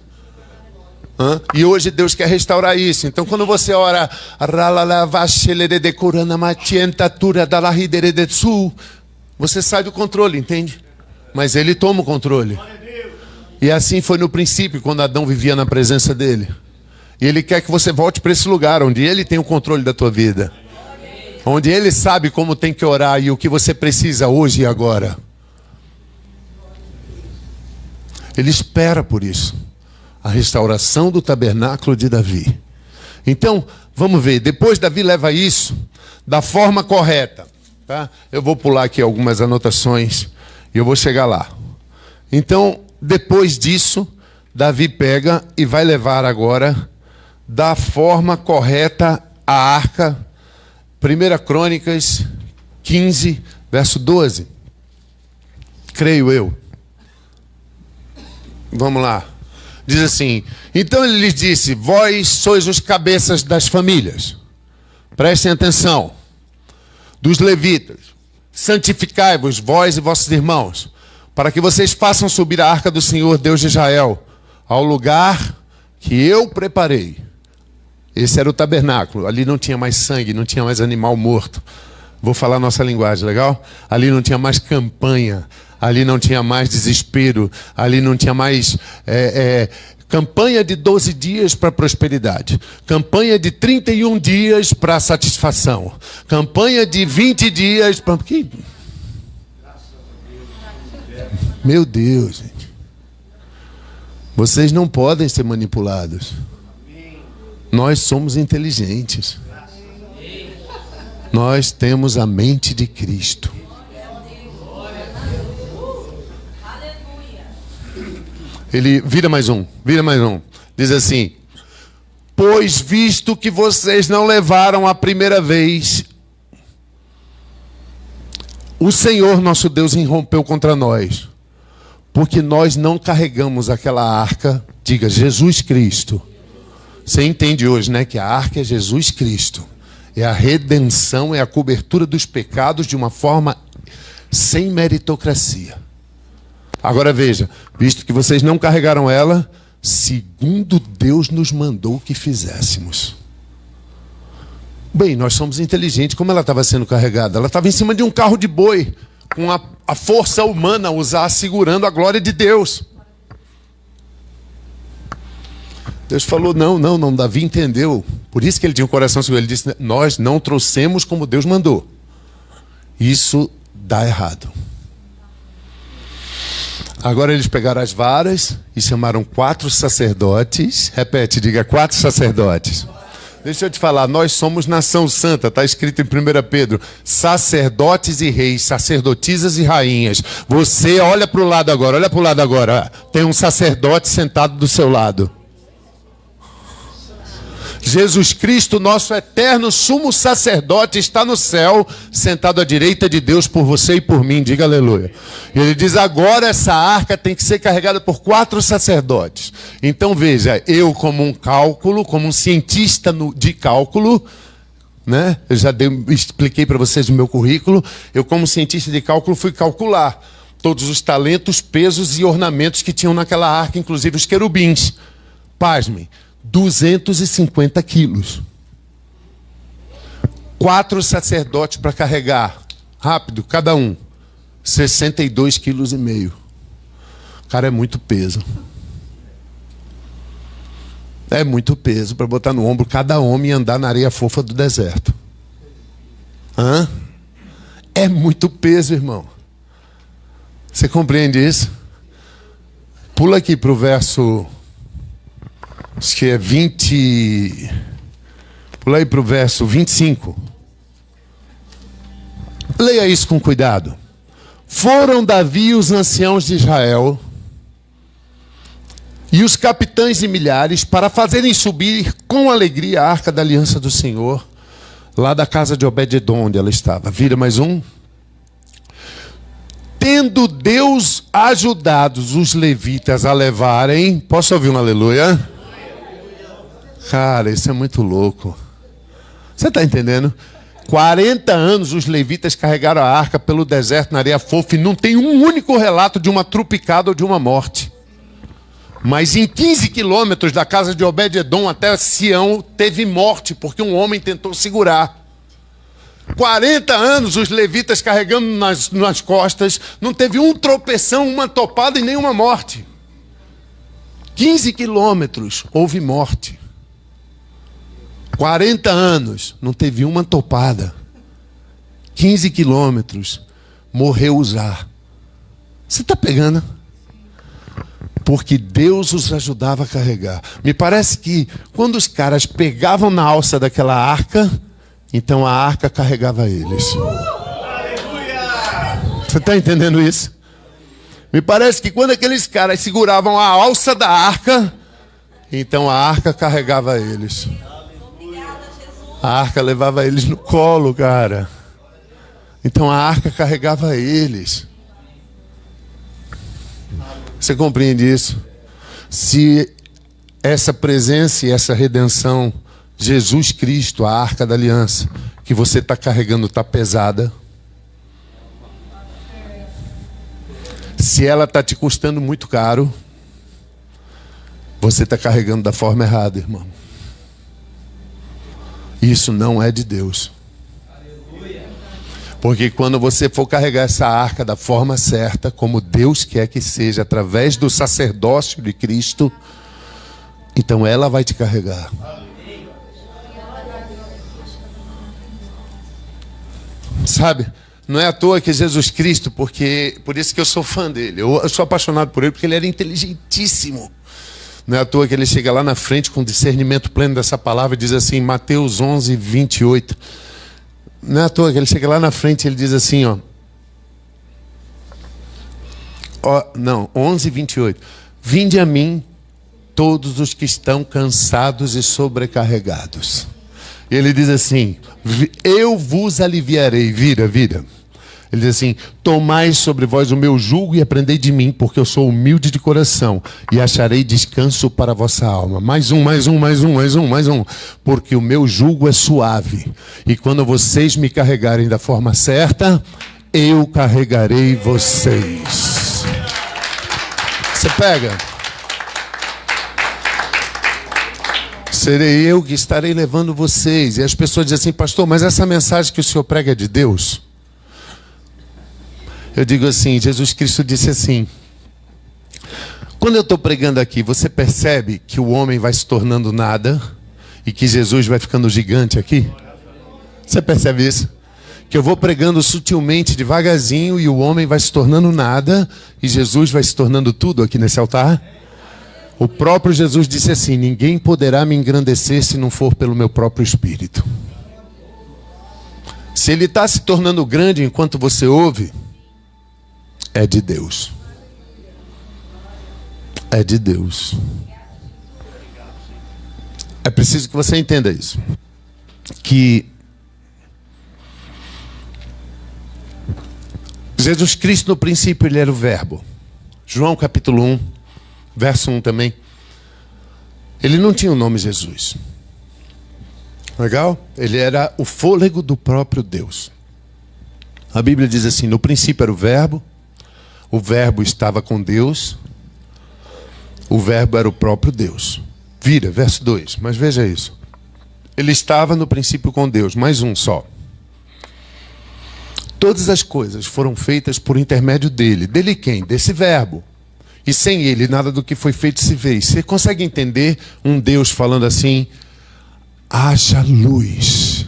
E hoje Deus quer restaurar isso. Então quando você ora, você sai do controle, entende? Mas ele toma o controle. E assim foi no princípio, quando Adão vivia na presença dele. E ele quer que você volte para esse lugar, onde ele tem o controle da tua vida. Onde ele sabe como tem que orar e o que você precisa hoje e agora. Ele espera por isso. A restauração do tabernáculo de Davi. Então, vamos ver. Depois Davi leva isso da forma correta. Tá? Eu vou pular aqui algumas anotações e eu vou chegar lá. Então, depois disso, Davi pega e vai levar agora da forma correta a arca. 1 Crônicas 15, verso 12. Creio eu. Vamos lá. Diz assim: então ele lhes disse: vós sois os cabeças das famílias. Prestem atenção. Dos levitas. Santificai-vos, vós e vossos irmãos, para que vocês façam subir a arca do Senhor, Deus de Israel, ao lugar que eu preparei. Esse era o tabernáculo. Ali não tinha mais sangue, não tinha mais animal morto. Vou falar nossa linguagem, legal? Ali não tinha mais campanha. Ali não tinha mais desespero. Ali não tinha mais campanha de 12 dias para prosperidade. Campanha de 31 dias para satisfação. Campanha de 20 dias para... Meu Deus, gente. Vocês não podem ser manipulados. Nós somos inteligentes. Nós temos a mente de Cristo. Ele vira mais um. Diz assim: pois visto que vocês não levaram a primeira vez, o Senhor nosso Deus irrompeu contra nós, porque nós não carregamos aquela arca. Diga, Jesus Cristo. Você entende hoje, né, que a arca é Jesus Cristo. É a redenção, é a cobertura dos pecados de uma forma sem meritocracia. Agora veja, visto que vocês não carregaram ela, segundo Deus nos mandou que fizéssemos. Bem, nós somos inteligentes. Como ela estava sendo carregada? Ela estava em cima de um carro de boi, com a força humana usar segurando a glória de Deus. Deus falou, não, Davi entendeu. Por isso que ele tinha o coração seguro. Ele disse, nós não trouxemos como Deus mandou. Isso dá errado. Agora eles pegaram as varas e chamaram 4 sacerdotes. Repete, diga, 4 sacerdotes. Deixa eu te falar, nós somos nação santa, está escrito em 1 Pedro, sacerdotes e reis, sacerdotisas e rainhas. Você olha para o lado agora, tem um sacerdote sentado do seu lado. Jesus Cristo, nosso eterno sumo sacerdote, está no céu, sentado à direita de Deus por você e por mim, diga aleluia. E ele diz, agora essa arca tem que ser carregada por 4 sacerdotes. Então veja, eu como um cientista de cálculo, né? Eu já expliquei para vocês o meu currículo, eu como cientista de cálculo fui calcular todos os talentos, pesos e ornamentos que tinham naquela arca, inclusive os querubins. Pasmem. 250 quilos. 4 sacerdotes para carregar. Rápido, cada um. 62,5 quilos. Cara, é muito peso. É muito peso para botar no ombro cada homem e andar na areia fofa do deserto. Hã? É muito peso, irmão. Você compreende isso? Pula aqui para o verso... Acho que é 20. Pula aí para o verso 25. Leia isso com cuidado. Foram Davi e os anciãos de Israel e os capitães de milhares para fazerem subir com alegria a arca da aliança do Senhor, lá da casa de Obed-edom, onde ela estava. Vira mais um. Tendo Deus ajudado os levitas a levarem. Posso ouvir um aleluia? Cara, isso é muito louco. Você está entendendo? 40 anos os levitas carregaram a arca pelo deserto na areia fofa e não tem um único relato de uma trupicada ou de uma morte. Mas em 15 quilômetros da casa de Obed-edom até Sião teve morte, porque um homem tentou segurar. 40 anos os levitas carregando nas costas, não teve um tropeção, uma topada e nenhuma morte. 15 quilômetros houve morte. 40 anos, não teve uma topada. 15 quilômetros, morreu Uzá. Você está pegando? Porque Deus os ajudava a carregar. Me parece que quando os caras pegavam na alça daquela arca, então a arca carregava eles. Você está entendendo isso? Me parece que quando aqueles caras seguravam a alça da arca, então a arca carregava eles. A arca levava eles no colo, cara. Então a arca carregava eles. Você compreende isso? Se essa presença e essa redenção, Jesus Cristo, a arca da aliança, que você está carregando está pesada, se ela está te custando muito caro, você está carregando da forma errada, irmão. Isso não é de Deus. Porque quando você for carregar essa arca da forma certa, como Deus quer que seja, através do sacerdócio de Cristo, então ela vai te carregar. Sabe? Não é à toa que Jesus Cristo, por isso que eu sou fã dele. Eu sou apaixonado por ele, porque ele era inteligentíssimo. Não é à toa que ele chega lá na frente com discernimento pleno dessa palavra e diz assim, Mateus 11, 28. Não é à toa que ele chega lá na frente e ele diz assim, 11, 28. Vinde a mim todos os que estão cansados e sobrecarregados. E ele diz assim, eu vos aliviarei. Vira. Ele diz assim, tomai sobre vós o meu jugo e aprendei de mim, porque eu sou humilde de coração, e acharei descanso para a vossa alma. Mais um. Porque o meu jugo é suave, e quando vocês me carregarem da forma certa, eu carregarei vocês. Você pega? Serei eu que estarei levando vocês. E as pessoas dizem assim, pastor, mas essa mensagem que o senhor prega é de Deus? Eu digo assim, Jesus Cristo disse assim, quando eu estou pregando aqui, você percebe que o homem vai se tornando nada e que Jesus vai ficando gigante aqui? Você percebe isso? Que eu vou pregando sutilmente, devagarzinho, e o homem vai se tornando nada e Jesus vai se tornando tudo aqui nesse altar? O próprio Jesus disse assim: ninguém poderá me engrandecer se não for pelo meu próprio Espírito. Se ele está se tornando grande enquanto você ouve, é de Deus. É de Deus. É preciso que você entenda isso. Que Jesus Cristo no princípio ele era o verbo. João capítulo 1, verso 1 também. Ele não tinha o nome Jesus. Legal? Ele era o fôlego do próprio Deus. A Bíblia diz assim: no princípio era o verbo estava com Deus, o verbo era o próprio Deus. Vira, verso 2, mas veja isso. Ele estava no princípio com Deus, mais um só. Todas as coisas foram feitas por intermédio dele. Dele quem? Desse verbo. E sem ele, nada do que foi feito se fez. Você consegue entender um Deus falando assim: haja luz.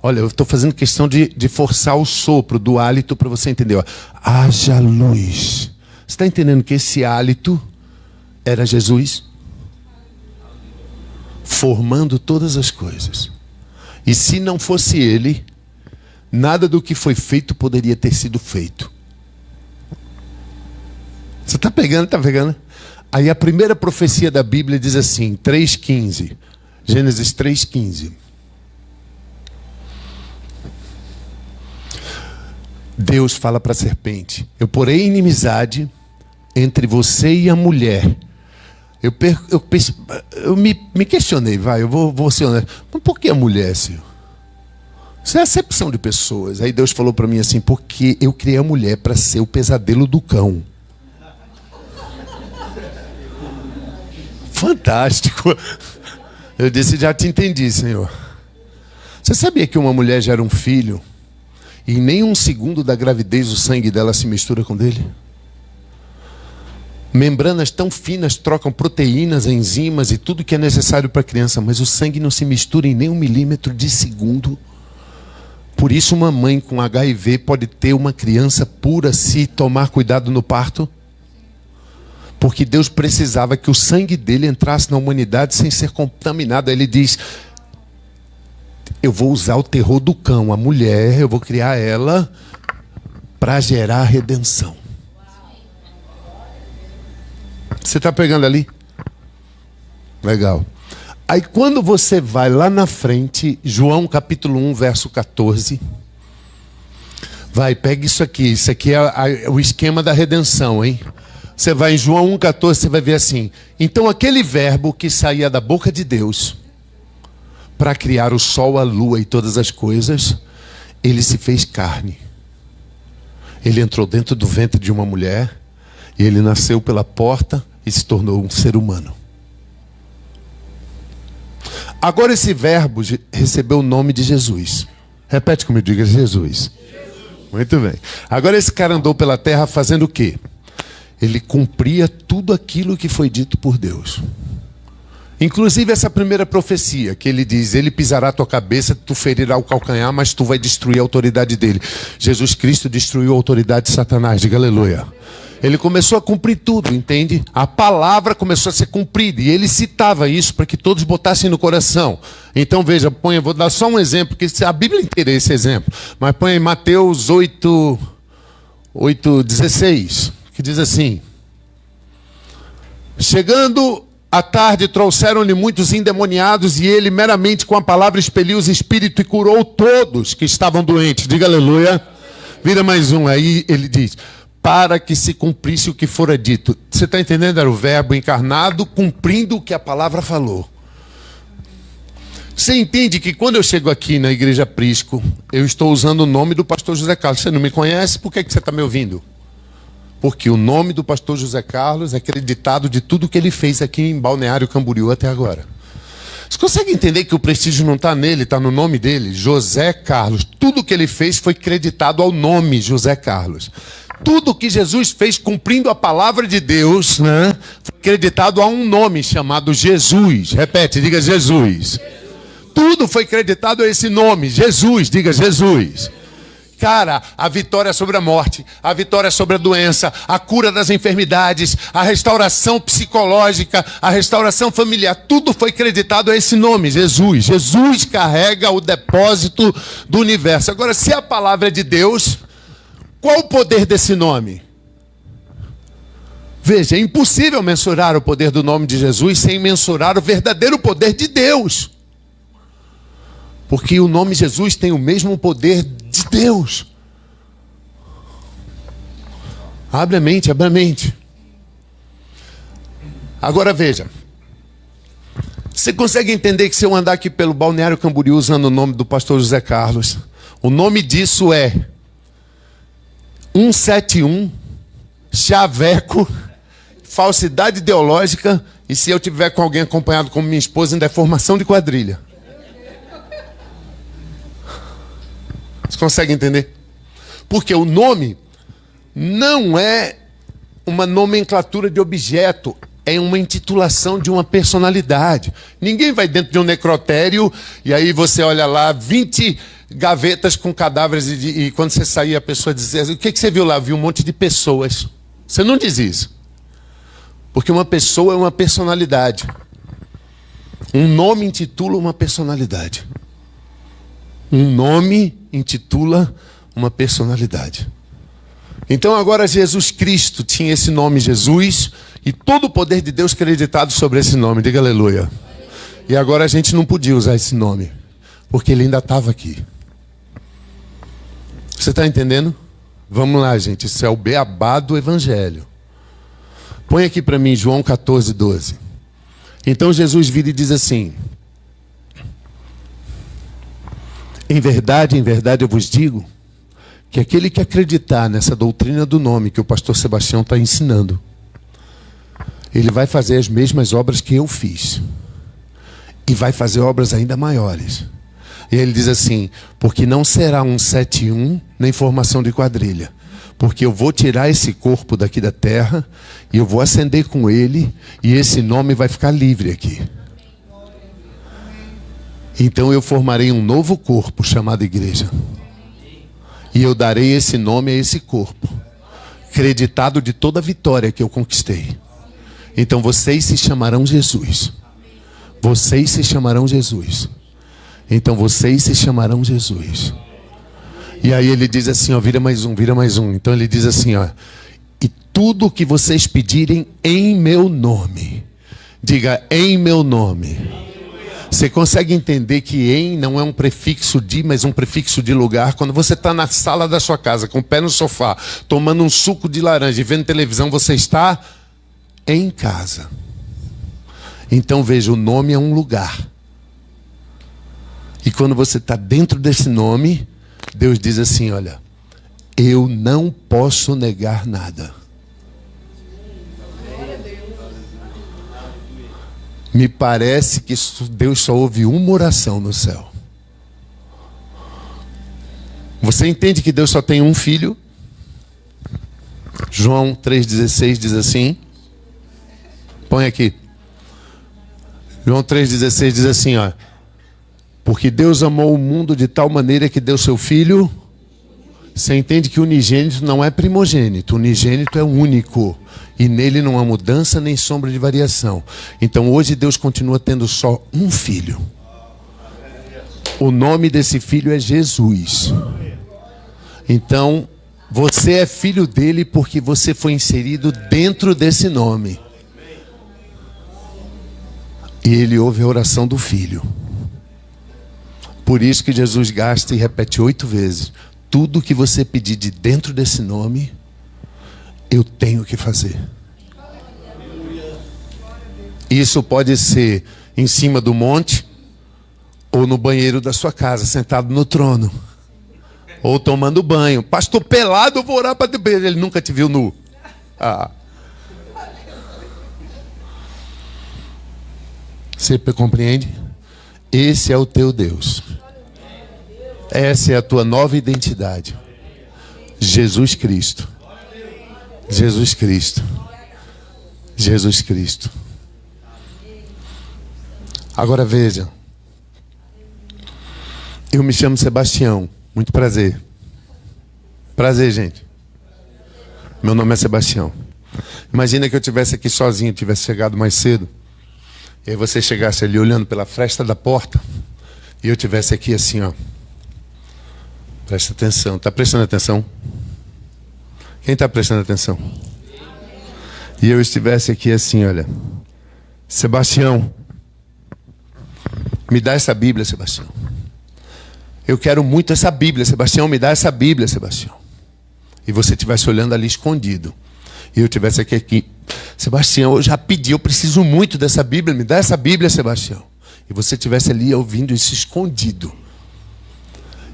Olha, eu estou fazendo questão de forçar o sopro do hálito para você entender. Ó. Haja luz. Você está entendendo que esse hálito era Jesus? Formando todas as coisas. E se não fosse ele, nada do que foi feito poderia ter sido feito. Você está pegando? Está pegando? Aí a primeira profecia da Bíblia diz assim, 3,15. Gênesis 3,15. Deus fala para a serpente: eu porei inimizade entre você e a mulher. Eu me questionei, eu vou ser honesto. Mas por que a mulher, Senhor? Isso é acepção de pessoas. Aí Deus falou para mim assim: porque eu criei a mulher para ser o pesadelo do cão. Fantástico. Eu disse: já te entendi, Senhor. Você sabia que uma mulher gera um filho e em nem um segundo da gravidez o sangue dela se mistura com o dele? Membranas tão finas trocam proteínas, enzimas e tudo que é necessário para a criança, mas o sangue não se mistura em nem 1 milímetro de segundo. Por isso uma mãe com HIV pode ter uma criança pura se tomar cuidado no parto. Porque Deus precisava que o sangue dele entrasse na humanidade sem ser contaminado. Ele diz: eu vou usar o terror do cão, a mulher, eu vou criar ela para gerar redenção. Você está pegando ali? Legal. Aí quando você vai lá na frente, João capítulo 1, verso 14. Vai, pega isso aqui. Isso aqui é o esquema da redenção, hein? Você vai em João 1,14, você vai ver assim: então aquele verbo que saía da boca de Deus para criar o sol, a lua e todas as coisas, ele se fez carne. Ele entrou dentro do ventre de uma mulher, e ele nasceu pela porta e se tornou um ser humano. Agora esse verbo recebeu o nome de Jesus. Repete comigo, diga Jesus. Muito bem. Agora esse cara andou pela terra fazendo o quê? Ele cumpria tudo aquilo que foi dito por Deus. Inclusive essa primeira profecia, que ele diz: ele pisará a tua cabeça, tu ferirá o calcanhar, mas tu vai destruir a autoridade dele. Jesus Cristo destruiu a autoridade de Satanás, diga aleluia. Ele começou a cumprir tudo, entende? A palavra começou a ser cumprida, e ele citava isso para que todos botassem no coração. Então veja, vou dar só um exemplo, porque a Bíblia inteira é esse exemplo. Mas põe em Mateus 8:16, que diz assim: chegando à tarde, trouxeram-lhe muitos endemoniados, e ele meramente com a palavra expeliu os espíritos e curou todos que estavam doentes. Diga aleluia. Vira mais um, aí ele diz: para que se cumprisse o que fora dito. Você está entendendo? Era o verbo encarnado cumprindo o que a palavra falou. Você entende que quando eu chego aqui na Igreja Prisco, eu estou usando o nome do pastor José Carlos. Você não me conhece? Por que você está me ouvindo? Porque o nome do pastor José Carlos é acreditado de tudo que ele fez aqui em Balneário Camboriú até agora. Você consegue entender que o prestígio não está nele, está no nome dele? José Carlos. Tudo que ele fez foi creditado ao nome José Carlos. Tudo que Jesus fez cumprindo a palavra de Deus, né, foi creditado a um nome chamado Jesus. Repete, diga Jesus. Tudo foi creditado a esse nome, Jesus, diga Jesus. Cara, a vitória sobre a morte, a vitória sobre a doença, a cura das enfermidades, a restauração psicológica, a restauração familiar, tudo foi creditado a esse nome, Jesus. Jesus carrega o depósito do universo. Agora, se a palavra é de Deus, qual o poder desse nome? Veja, é impossível mensurar o poder do nome de Jesus sem mensurar o verdadeiro poder de Deus. Porque o nome Jesus tem o mesmo poder de Deus. Abre a mente, abre a mente. Agora veja. Você consegue entender que se eu andar aqui pelo Balneário Camboriú usando o nome do pastor José Carlos, o nome disso é 171, chaveco, falsidade ideológica, e se eu tiver com alguém acompanhado como minha esposa, ainda é formação de quadrilha. Você consegue entender? Porque o nome não é uma nomenclatura de objeto, é uma intitulação de uma personalidade. Ninguém vai dentro de um necrotério e aí você olha lá 20 gavetas com cadáveres e quando você sair a pessoa diz: o que você viu lá? Viu um monte de pessoas. Você não diz isso. Porque uma pessoa é uma personalidade. Um nome intitula uma personalidade. Um nome intitula uma personalidade. Então agora Jesus Cristo tinha esse nome Jesus e todo o poder de Deus creditado sobre esse nome. Diga aleluia. E agora a gente não podia usar esse nome, porque ele ainda estava aqui. Você está entendendo? Vamos lá, gente. Isso é o beabá do Evangelho. Põe aqui para mim João 14, 12. Então Jesus vira e diz assim: em verdade eu vos digo que aquele que acreditar nessa doutrina do nome que o pastor Sebastião está ensinando, ele vai fazer as mesmas obras que eu fiz. E vai fazer obras ainda maiores. E ele diz assim: porque não será 171 nem formação de quadrilha. Porque eu vou tirar esse corpo daqui da terra e eu vou acender com ele e esse nome vai ficar livre aqui. Então eu formarei um novo corpo chamado igreja. E eu darei esse nome a esse corpo, creditado de toda a vitória que eu conquistei. Então vocês se chamarão Jesus. Vocês se chamarão Jesus. Então vocês se chamarão Jesus. E aí ele diz assim, ó, vira mais um, vira mais um. Então ele diz assim, ó: e tudo o que vocês pedirem em meu nome. Diga, em meu nome. Você consegue entender que em não é um prefixo de, mas um prefixo de lugar? Quando você está na sala da sua casa, com o pé no sofá, tomando um suco de laranja e vendo televisão, você está em casa. Então veja, o nome é um lugar. E quando você está dentro desse nome, Deus diz assim, olha, eu não posso negar nada. Me parece que Deus só ouve uma oração no céu. Você entende que Deus só tem um filho? João 3,16 diz assim. Põe aqui. João 3,16 diz assim, ó: porque Deus amou o mundo de tal maneira que deu seu filho. Você entende que unigênito não é primogênito, unigênito é único. E nele não há mudança nem sombra de variação. Então hoje Deus continua tendo só um filho. O nome desse filho é Jesus. Então você é filho dele porque você foi inserido dentro desse nome. E ele ouve a oração do filho. Por isso que Jesus gasta e repete 8 vezes: tudo que você pedir de dentro desse nome, eu tenho que fazer. Isso pode ser em cima do monte, ou no banheiro da sua casa, sentado no trono, ou tomando banho. Pastor pelado, eu vou orar para Deus. Ele nunca te viu nu. Você compreende? Esse é o teu Deus. Essa é a tua nova identidade. Jesus Cristo. Jesus Cristo. Jesus Cristo. Agora veja. Eu me chamo Sebastião. Muito prazer. Prazer, gente. Meu nome é Sebastião. Imagina que eu estivesse aqui sozinho, tivesse chegado mais cedo. E aí você chegasse ali olhando pela fresta da porta. E eu estivesse aqui assim, ó. Presta atenção. Está prestando atenção? Quem está prestando atenção? E eu estivesse aqui assim, olha. Sebastião, me dá essa Bíblia, Sebastião. Eu quero muito essa Bíblia, Sebastião. Me dá essa Bíblia, Sebastião. E você estivesse olhando ali escondido. E eu estivesse aqui. Sebastião, eu já pedi, eu preciso muito dessa Bíblia. Me dá essa Bíblia, Sebastião. E você estivesse ali ouvindo isso escondido.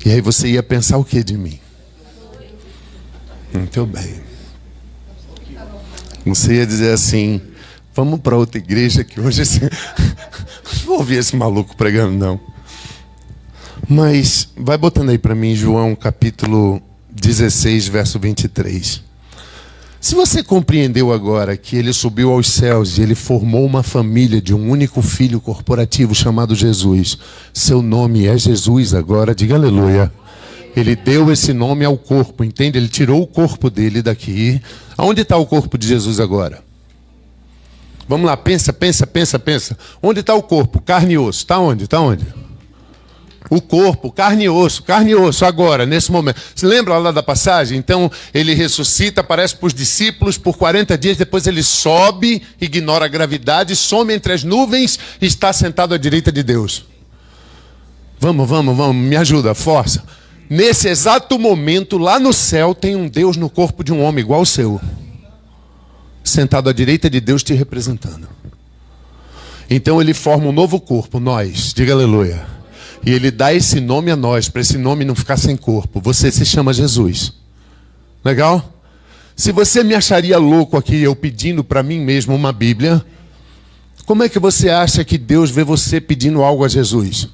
E aí você ia pensar o que de mim? Muito bem. Você ia dizer assim, vamos para outra igreja que hoje... Não vou ouvir esse maluco pregando, não. Mas vai botando aí para mim João capítulo 16, verso 23. Se você compreendeu agora que ele subiu aos céus e ele formou uma família de um único filho corporativo chamado Jesus, seu nome é Jesus agora, diga aleluia. Ele deu esse nome ao corpo, entende? Ele tirou o corpo dele daqui. Aonde está o corpo de Jesus agora? Vamos lá, pensa. Onde está o corpo? Carne e osso. Está onde? Está onde? O corpo, carne e osso, agora, nesse momento. Você lembra lá da passagem? Então, ele ressuscita, aparece para os discípulos por 40 dias, depois ele sobe, ignora a gravidade, some entre as nuvens e está sentado à direita de Deus. Vamos, me ajuda, força. Nesse exato momento, lá no céu, tem um Deus no corpo de um homem igual ao seu. Sentado à direita de Deus te representando. Então ele forma um novo corpo, nós, diga aleluia. E ele dá esse nome a nós, para esse nome não ficar sem corpo. Você se chama Jesus. Legal? Se você me acharia louco aqui, eu pedindo para mim mesmo uma Bíblia, como é que você acha que Deus vê você pedindo algo a Jesus?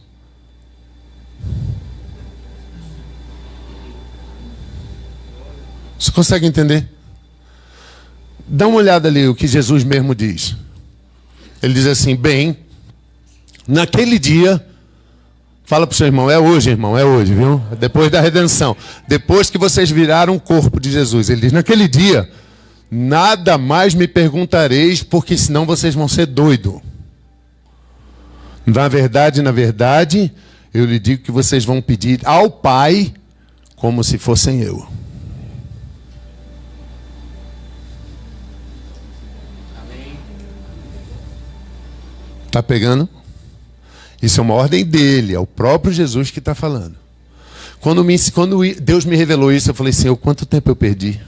Você consegue entender? Dá uma olhada ali o que Jesus mesmo diz. Ele diz assim, bem, naquele dia... Fala para o seu irmão, é hoje, viu? Depois da redenção. Depois que vocês viraram o corpo de Jesus. Ele diz, naquele dia, nada mais me perguntareis, porque senão vocês vão ser doidos. Na verdade, eu lhe digo que vocês vão pedir ao Pai, como se fossem eu. Está pegando? Isso é uma ordem dele, é o próprio Jesus que está falando. Quando Deus me revelou isso, eu falei, Senhor, quanto tempo eu perdi?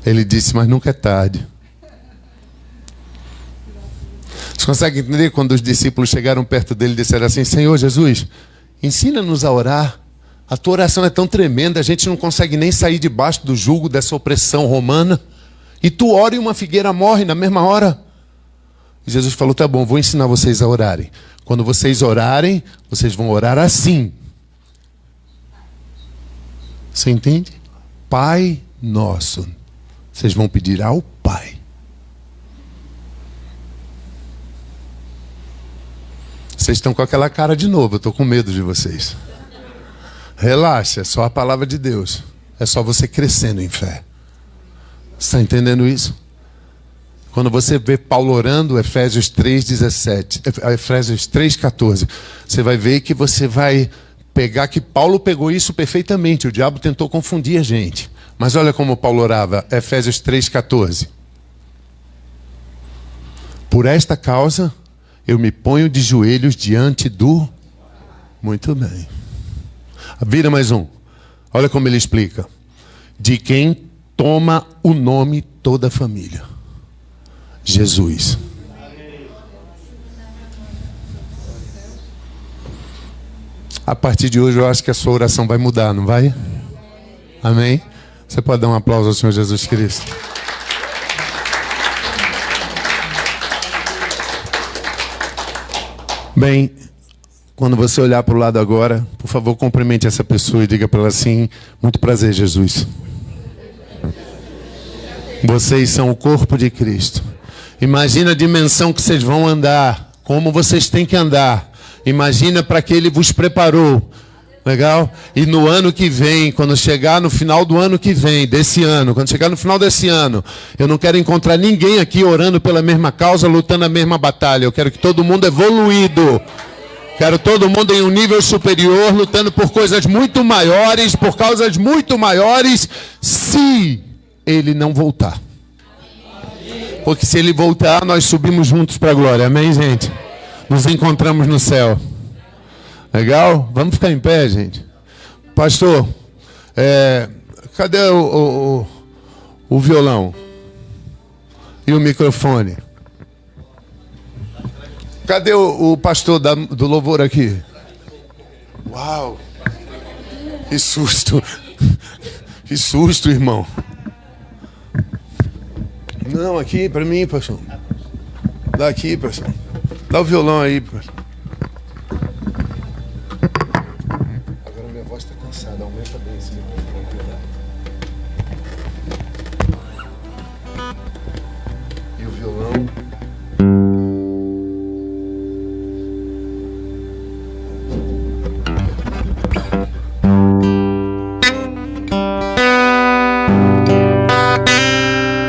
Ele disse, mas nunca é tarde. Você consegue entender quando os discípulos chegaram perto dele e disseram assim, Senhor Jesus, ensina-nos a orar. A tua oração é tão tremenda, a gente não consegue nem sair debaixo do jugo dessa opressão romana. E tu ora e uma figueira morre na mesma hora. Jesus falou, tá bom, vou ensinar vocês a orarem. Quando vocês orarem, vocês vão orar assim. Você entende? Pai nosso. Vocês vão pedir ao Pai. Vocês estão com aquela cara de novo, eu estou com medo de vocês. Relaxa, é só a palavra de Deus. É só você crescendo em fé. Você está entendendo isso? Quando você vê Paulo orando, Efésios 3:14, você vai ver que você vai pegar que Paulo pegou isso perfeitamente. O diabo tentou confundir a gente. Mas olha como Paulo orava, Efésios 3:14. Por esta causa, eu me ponho de joelhos diante do... Muito bem. Vira mais um. Olha como ele explica. De quem toma o nome toda a família. Jesus. A partir de hoje eu acho que a sua oração vai mudar, não vai? Amém? Você pode dar um aplauso ao Senhor Jesus Cristo? Bem, quando você olhar para o lado agora, por favor, cumprimente essa pessoa e diga para ela assim, muito prazer, Jesus. Vocês são o corpo de Cristo. Imagina a dimensão que vocês vão andar, como vocês têm que andar. Imagina para que Ele vos preparou. Legal? E no ano que vem, quando chegar no final do ano que vem, desse ano, quando chegar no final desse ano, eu não quero encontrar ninguém aqui orando pela mesma causa, lutando a mesma batalha. Eu quero que todo mundo evoluído. Quero todo mundo em um nível superior, lutando por coisas muito maiores, por causas muito maiores, se ele não voltar. Porque se ele voltar, nós subimos juntos para a glória. Amém, gente? Nos encontramos no céu. Legal? Vamos ficar em pé, gente. Pastor, cadê o violão? E o microfone? Cadê o pastor do louvor aqui? Uau! Que susto! Que susto, irmão! Não, aqui para mim, pastor. Dá aqui, pastor. Dá o violão aí, pastor. Agora minha voz está cansada, aumenta bem esse microfone. E o violão.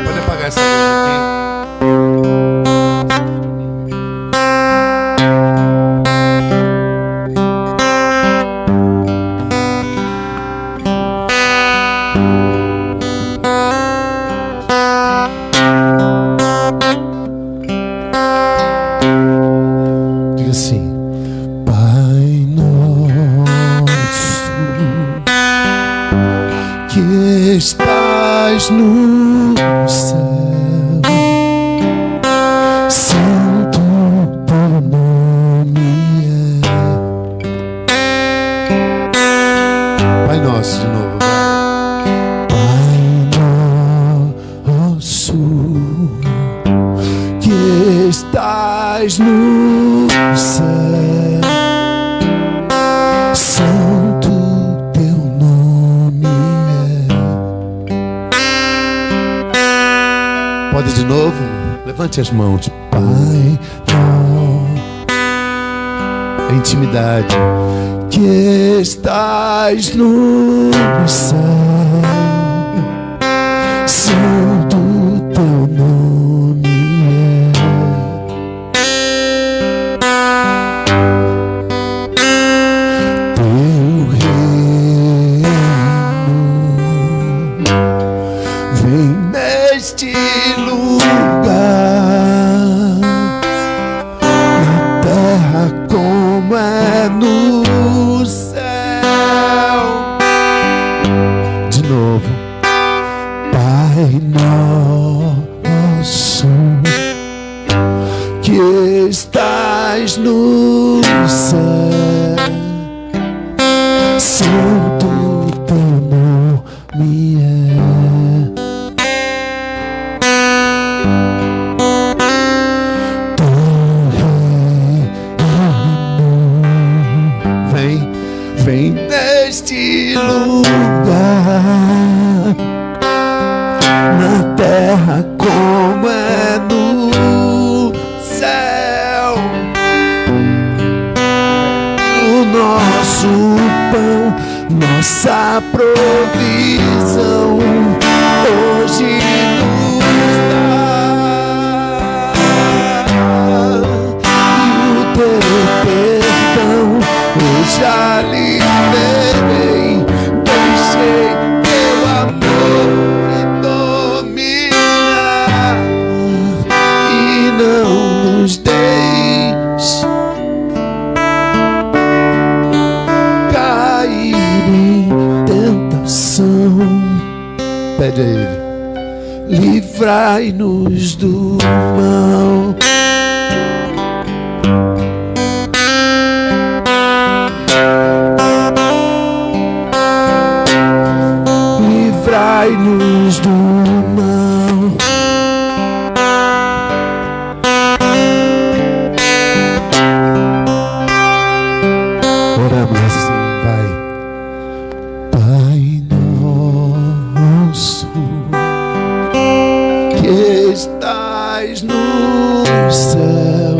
Pode apagar essa luz aqui. Diga assim: Pai nosso, que estás no céu, santo teu nome é. Pai nosso, de novo, vai. Pai nosso, que estás no céu, santo teu nome é. Pode de novo? Levante as mãos. Pai nosso, intimidade, que estás no céu, santo teu nome é. Teu reino vem neste lugar, na terra como é no céu. De novo. Pai nosso, que estás no céu, santo teu nome é. Vem neste lugar, na terra como é no céu. O nosso pão, nossa provisão, hoje nos dá. E o teu perdão eu já liberei, deixei teu amor me dominar, e não nos deixe cair em tentação. Pede a Ele: livrai-nos do mal. Livrai-nos do mal. Oramos assim, vai. Pai nosso, que estás no céu,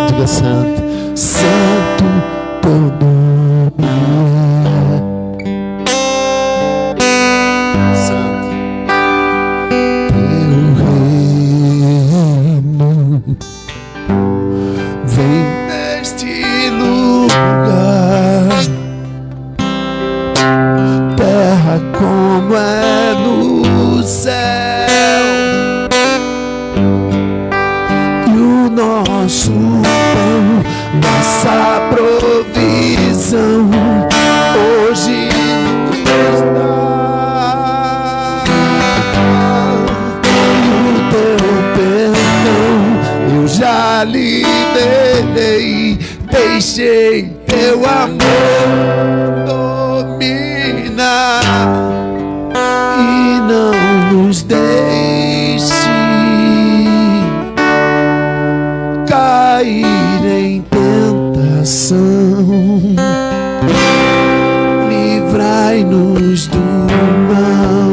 diga santo, santo teu nome é. já liberei. Deixei teu amor dominar e não nos deixe cair em tentação. Livrai-nos do mal.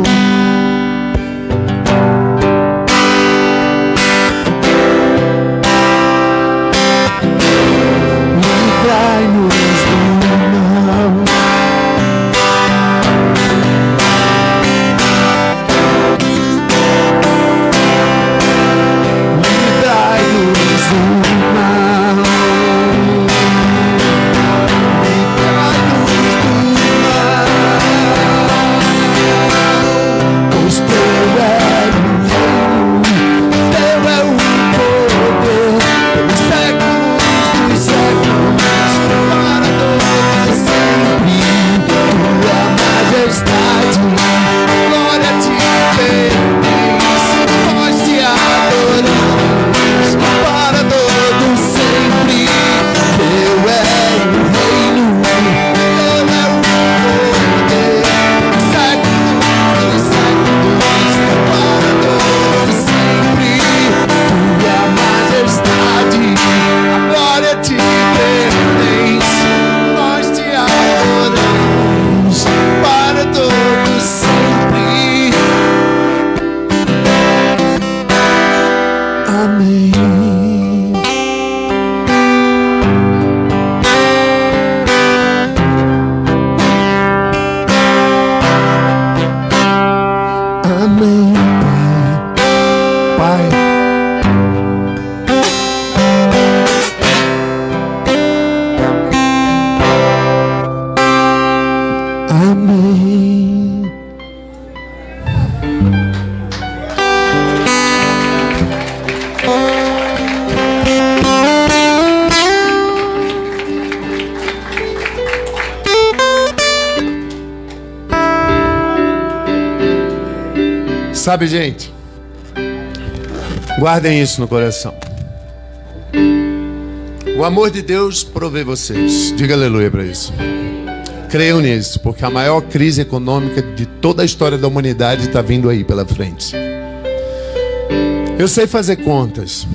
Sabe, gente, guardem isso no coração. O amor de Deus provê vocês. Diga aleluia para isso. Creiam nisso, porque a maior crise econômica de toda a história da humanidade está vindo aí pela frente. Eu sei fazer contas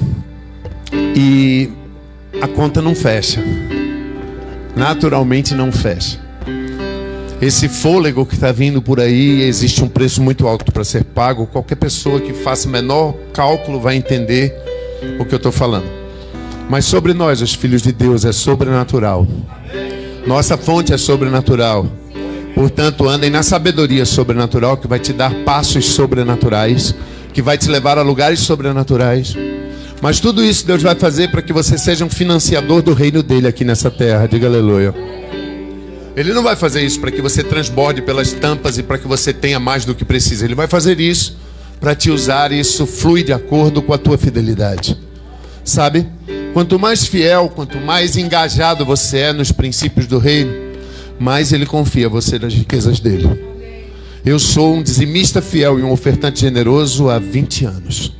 e a conta não fecha. Naturalmente não fecha. Esse fôlego que está vindo por aí, existe um preço muito alto para ser pago. Qualquer pessoa que faça o menor cálculo vai entender o que eu estou falando. Mas sobre nós, os filhos de Deus, é sobrenatural. Nossa fonte é sobrenatural. Portanto, andem na sabedoria sobrenatural, que vai te dar passos sobrenaturais, que vai te levar a lugares sobrenaturais. Mas tudo isso Deus vai fazer para que você seja um financiador do reino dele aqui nessa terra. Diga aleluia. Ele não vai fazer isso para que você transborde pelas tampas e para que você tenha mais do que precisa. Ele vai fazer isso para te usar, e isso flui de acordo com a tua fidelidade. Sabe? Quanto mais fiel, quanto mais engajado você é nos princípios do reino, mais ele confia você nas riquezas dele. Eu sou um dizimista fiel e um ofertante generoso há 20 anos.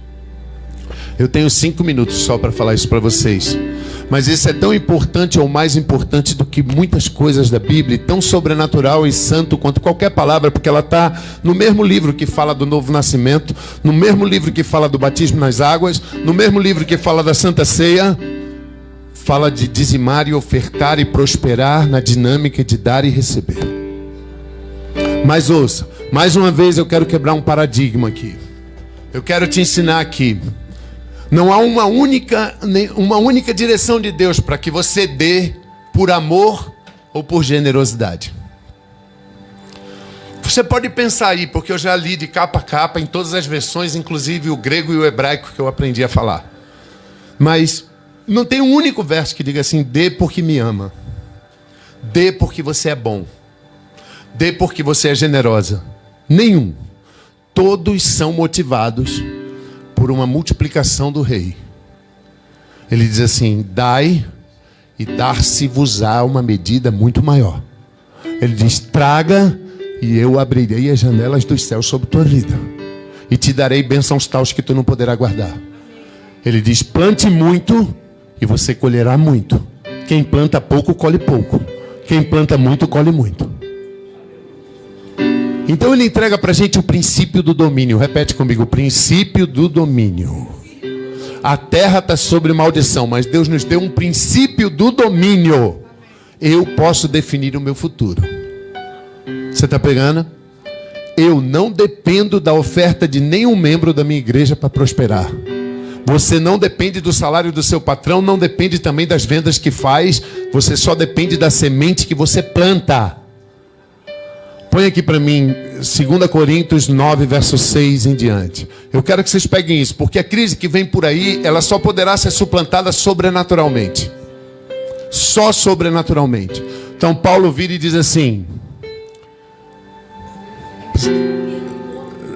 Eu tenho 5 minutos só para falar isso para vocês. Mas isso é tão importante ou mais importante do que muitas coisas da Bíblia, tão sobrenatural e santo quanto qualquer palavra, porque ela está no mesmo livro que fala do novo nascimento, no mesmo livro que fala do batismo nas águas, no mesmo livro que fala da Santa Ceia, fala de dizimar e ofertar e prosperar na dinâmica de dar e receber. Mas ouça, mais uma vez eu quero quebrar um paradigma aqui. Eu quero te ensinar aqui. Não há uma única direção de Deus para que você dê por amor ou por generosidade. Você pode pensar aí, porque eu já li de capa a capa em todas as versões, inclusive o grego e o hebraico que eu aprendi a falar. Mas não tem um único verso que diga assim: dê porque me ama, dê porque você é bom, dê porque você é generosa. Nenhum. Todos são motivados por uma multiplicação do rei. Ele diz assim: dai e dar-se-vos-á uma medida muito maior. Ele diz: traga e eu abrirei as janelas dos céus sobre tua vida e te darei bênçãos tais que tu não poderás guardar. Ele diz: plante muito e você colherá muito. Quem planta pouco, colhe pouco. Quem planta muito, colhe muito. Então ele entrega para a gente o princípio do domínio. Repete comigo, o princípio do domínio. A terra está sobre maldição, mas Deus nos deu um princípio do domínio. Eu posso definir o meu futuro. Você está pegando? Eu não dependo da oferta de nenhum membro da minha igreja para prosperar. Você não depende do salário do seu patrão, não depende também das vendas que faz. Você só depende da semente que você planta. Põe aqui para mim 2 Coríntios 9, verso 6 em diante. Eu quero que vocês peguem isso, porque a crise que vem por aí, ela só poderá ser suplantada sobrenaturalmente. Só sobrenaturalmente. Então Paulo vira e diz assim...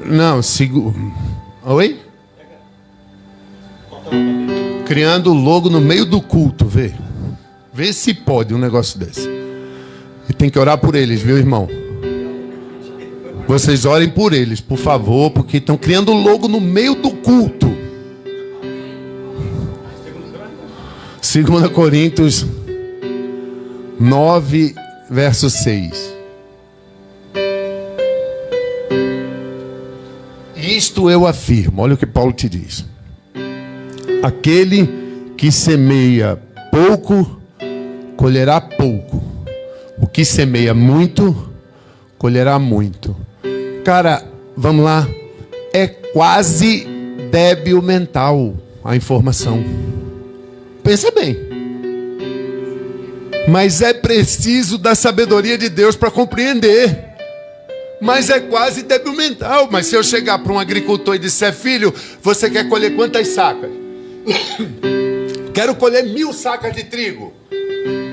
Não, Oi? Criando logo no meio do culto, vê. Vê se pode um negócio desse. E tem que orar por eles, viu, irmão? Vocês orem por eles, por favor, porque estão criando logo no meio do culto. 2 Coríntios 9, verso 6. Isto eu afirmo, olha o que Paulo te diz. Aquele que semeia pouco, colherá pouco. O que semeia muito, colherá muito. Cara, vamos lá. É quase débil mental a informação. Pensa bem. Mas é preciso da sabedoria de Deus para compreender. Mas é quase débil mental. Mas se eu chegar para um agricultor e disser: filho, você quer colher quantas sacas? Quero colher 1000 sacas de trigo.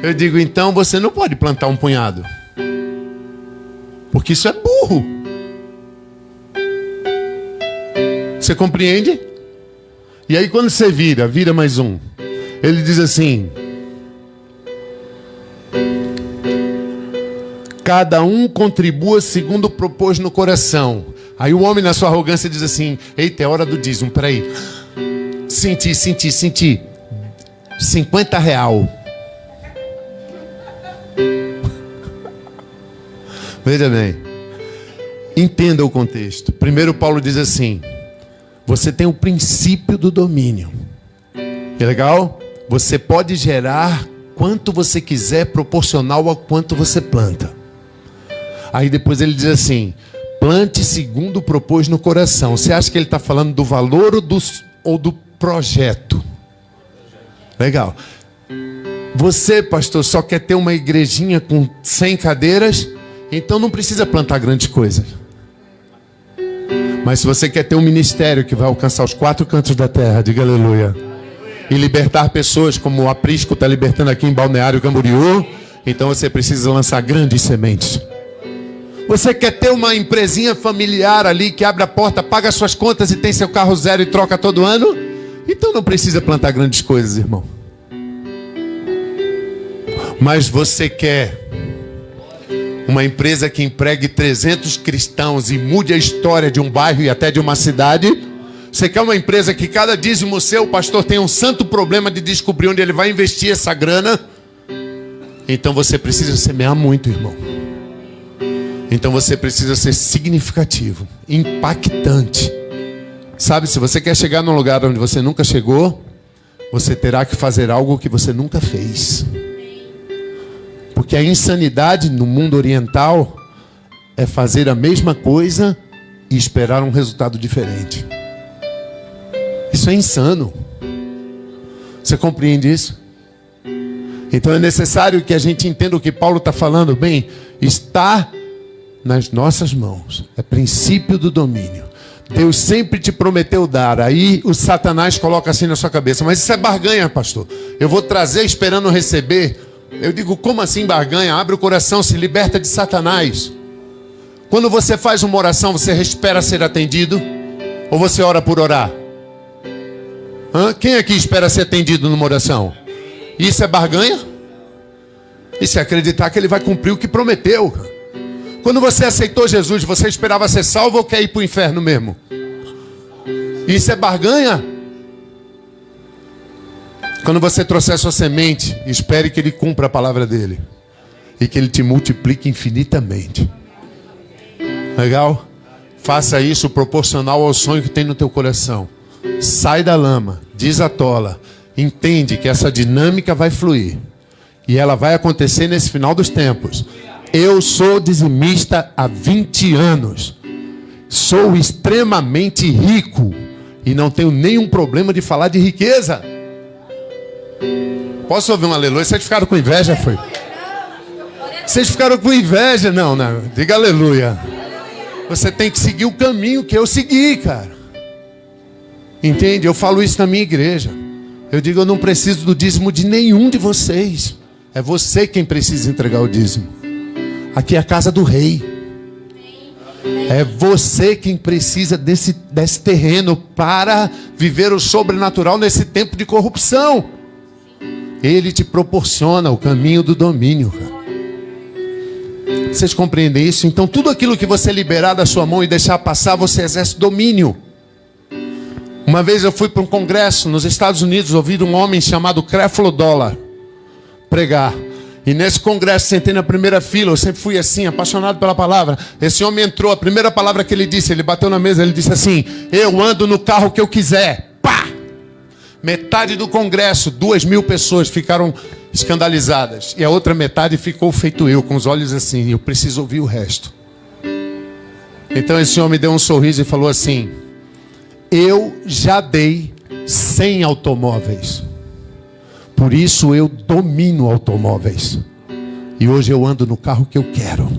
Eu digo: então você não pode plantar um punhado, porque isso é burro. Você compreende? E aí quando você vira mais um, ele diz assim: cada um contribua segundo propôs no coração. Aí o homem na sua arrogância diz assim: eita, é hora do dízimo, peraí. Senti. 50 real. Veja bem. Entenda o contexto. Primeiro Paulo diz assim: você tem o princípio do domínio. Que legal? Você pode gerar quanto você quiser, proporcional ao quanto você planta. Aí depois ele diz assim: plante segundo propôs no coração. Você acha que ele está falando do valor ou do projeto? Legal. Você, pastor, só quer ter uma igrejinha com 100 cadeiras, então não precisa plantar grandes coisas. Mas se você quer ter um ministério que vai alcançar os 4 cantos da terra, diga aleluia, e libertar pessoas como o Aprisco está libertando aqui em Balneário Camboriú, então você precisa lançar grandes sementes. Você quer ter uma empresinha familiar ali que abre a porta, paga suas contas e tem seu carro zero e troca todo ano? Então não precisa plantar grandes coisas, irmão. Mas você quer uma empresa que empregue 300 cristãos e mude a história de um bairro e até de uma cidade? Você quer uma empresa que cada dízimo seu, o pastor, tem um santo problema de descobrir onde ele vai investir essa grana? Então você precisa semear muito, irmão. Então você precisa ser significativo, impactante. Sabe, se você quer chegar num lugar onde você nunca chegou, você terá que fazer algo que você nunca fez. Porque a insanidade no mundo oriental é fazer a mesma coisa e esperar um resultado diferente. Isso é insano. Você compreende isso? Então é necessário que a gente entenda o que Paulo está falando. Bem, está nas nossas mãos. É princípio do domínio. Deus sempre te prometeu dar. Aí o Satanás coloca assim na sua cabeça: mas isso é barganha, pastor. Eu vou trazer esperando receber. Eu digo: como assim barganha? Abre o coração, se liberta de Satanás. Quando você faz uma oração, você espera ser atendido? Ou você ora por orar? Quem aqui espera ser atendido numa oração? Isso é barganha? Isso é acreditar que ele vai cumprir o que prometeu. Quando você aceitou Jesus, você esperava ser salvo ou quer ir para o inferno mesmo? Isso é barganha? Quando você trouxer sua semente, espere que Ele cumpra a palavra dele. E que Ele te multiplique infinitamente. Legal? Faça isso proporcional ao sonho que tem no teu coração. Sai da lama, desatola. Entende que essa dinâmica vai fluir. E ela vai acontecer nesse final dos tempos. Eu sou dizimista há 20 anos. Sou extremamente rico. E não tenho nenhum problema de falar de riqueza. Posso ouvir um aleluia? Vocês ficaram com inveja, foi? Vocês ficaram com inveja? Não, não. Diga aleluia. Você tem que seguir o caminho que eu segui, cara. Entende? Eu falo isso na minha igreja. Eu digo, eu não preciso do dízimo de nenhum de vocês. É você quem precisa entregar o dízimo. Aqui é a casa do rei. É você quem precisa desse terreno para viver o sobrenatural nesse tempo de corrupção. Ele te proporciona o caminho do domínio, cara. Vocês compreendem isso? Então tudo aquilo que você liberar da sua mão e deixar passar, você exerce domínio. Uma vez eu fui para um congresso nos Estados Unidos, ouvi um homem chamado Creflo Dollar pregar. E nesse congresso, sentei na primeira fila, eu sempre fui assim, apaixonado pela palavra. Esse homem entrou, a primeira palavra que ele disse, ele bateu na mesa, ele disse assim: eu ando no carro que eu quiser. Pá! Metade do congresso, 2.000 pessoas ficaram escandalizadas. E a outra metade ficou feito eu, com os olhos assim, eu preciso ouvir o resto. Então esse homem deu um sorriso e falou assim: eu já dei 100 automóveis. Por isso eu domino automóveis. E hoje eu ando no carro que eu quero.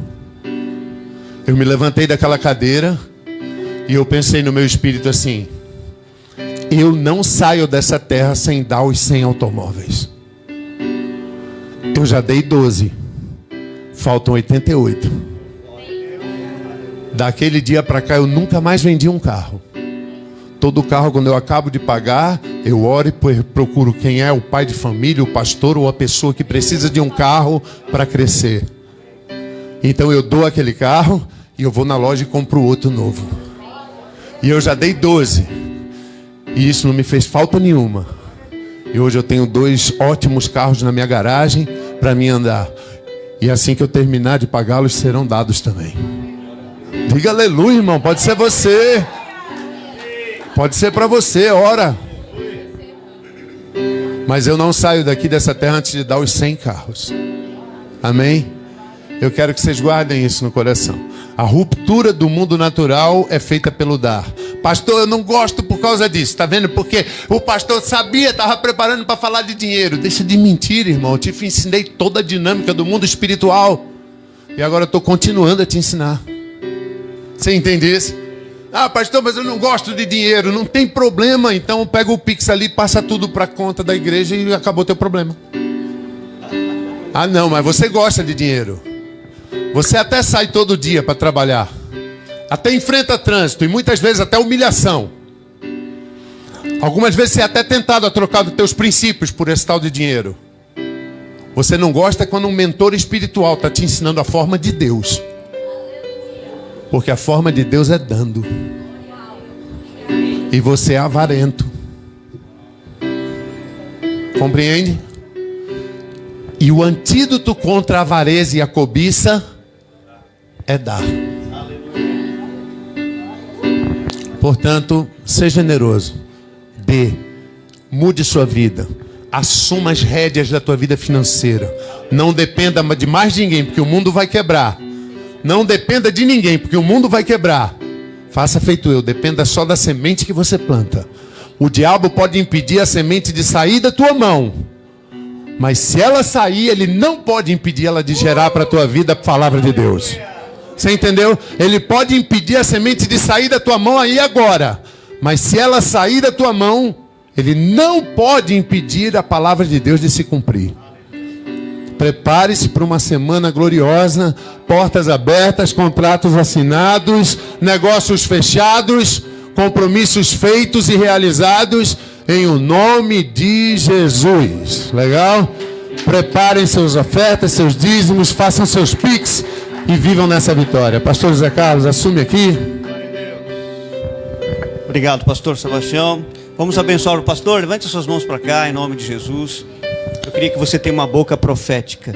Eu me levantei daquela cadeira e eu pensei no meu espírito assim: eu não saio dessa terra sem dar os 100 automóveis. Eu já dei 12. Faltam 88. Daquele dia para cá eu nunca mais vendi um carro. Todo carro, quando eu acabo de pagar, eu oro e procuro quem é o pai de família, o pastor ou a pessoa que precisa de um carro para crescer. Então eu dou aquele carro e eu vou na loja e compro outro novo. E eu já dei 12. E isso não me fez falta nenhuma. E hoje eu tenho 2 ótimos carros na minha garagem para mim andar. E assim que eu terminar de pagá-los, serão dados também. Diga aleluia, irmão. Pode ser você. Pode ser para você, ora. Mas eu não saio daqui dessa terra antes de dar os 100 carros. Amém? Eu quero que vocês guardem isso no coração. A ruptura do mundo natural é feita pelo dar. Pastor, eu não gosto por causa disso. Está vendo? Porque o pastor sabia, estava preparando para falar de dinheiro. Deixa de mentir, irmão. Eu te ensinei toda a dinâmica do mundo espiritual. E agora eu estou continuando a te ensinar. Você entende isso? Ah, pastor, mas eu não gosto de dinheiro. Não tem problema. Então pega o Pix ali, passa tudo para a conta da igreja e acabou teu problema. Ah, não, mas você gosta de dinheiro. Você até sai todo dia para trabalhar. Até enfrenta trânsito e muitas vezes até humilhação. Algumas vezes você é até tentado a trocar dos teus princípios por esse tal de dinheiro. Você não gosta quando um mentor espiritual está te ensinando a forma de Deus. Porque a forma de Deus é dando. E você é avarento. Compreende? E o antídoto contra a avareza e a cobiça é dar. Portanto, seja generoso. Dê. Mude sua vida. Assuma as rédeas da tua vida financeira. Não dependa de mais ninguém, porque o mundo vai quebrar. Não dependa de ninguém, porque o mundo vai quebrar. Faça feito eu, dependa só da semente que você planta. O diabo pode impedir a semente de sair da tua mão. Mas se ela sair, ele não pode impedir ela de gerar para a tua vida a palavra de Deus. Você entendeu? Ele pode impedir a semente de sair da tua mão aí agora. Mas se ela sair da tua mão, ele não pode impedir a palavra de Deus de se cumprir. Prepare-se para uma semana gloriosa, portas abertas, contratos assinados, negócios fechados, compromissos feitos e realizados em o nome de Jesus. Legal? Preparem suas ofertas, seus dízimos, façam seus pix e vivam nessa vitória. Pastor José Carlos, assume aqui. Obrigado, pastor Sebastião. Vamos abençoar o pastor. Levante suas mãos para cá, em nome de Jesus. Eu queria que você tenha uma boca profética.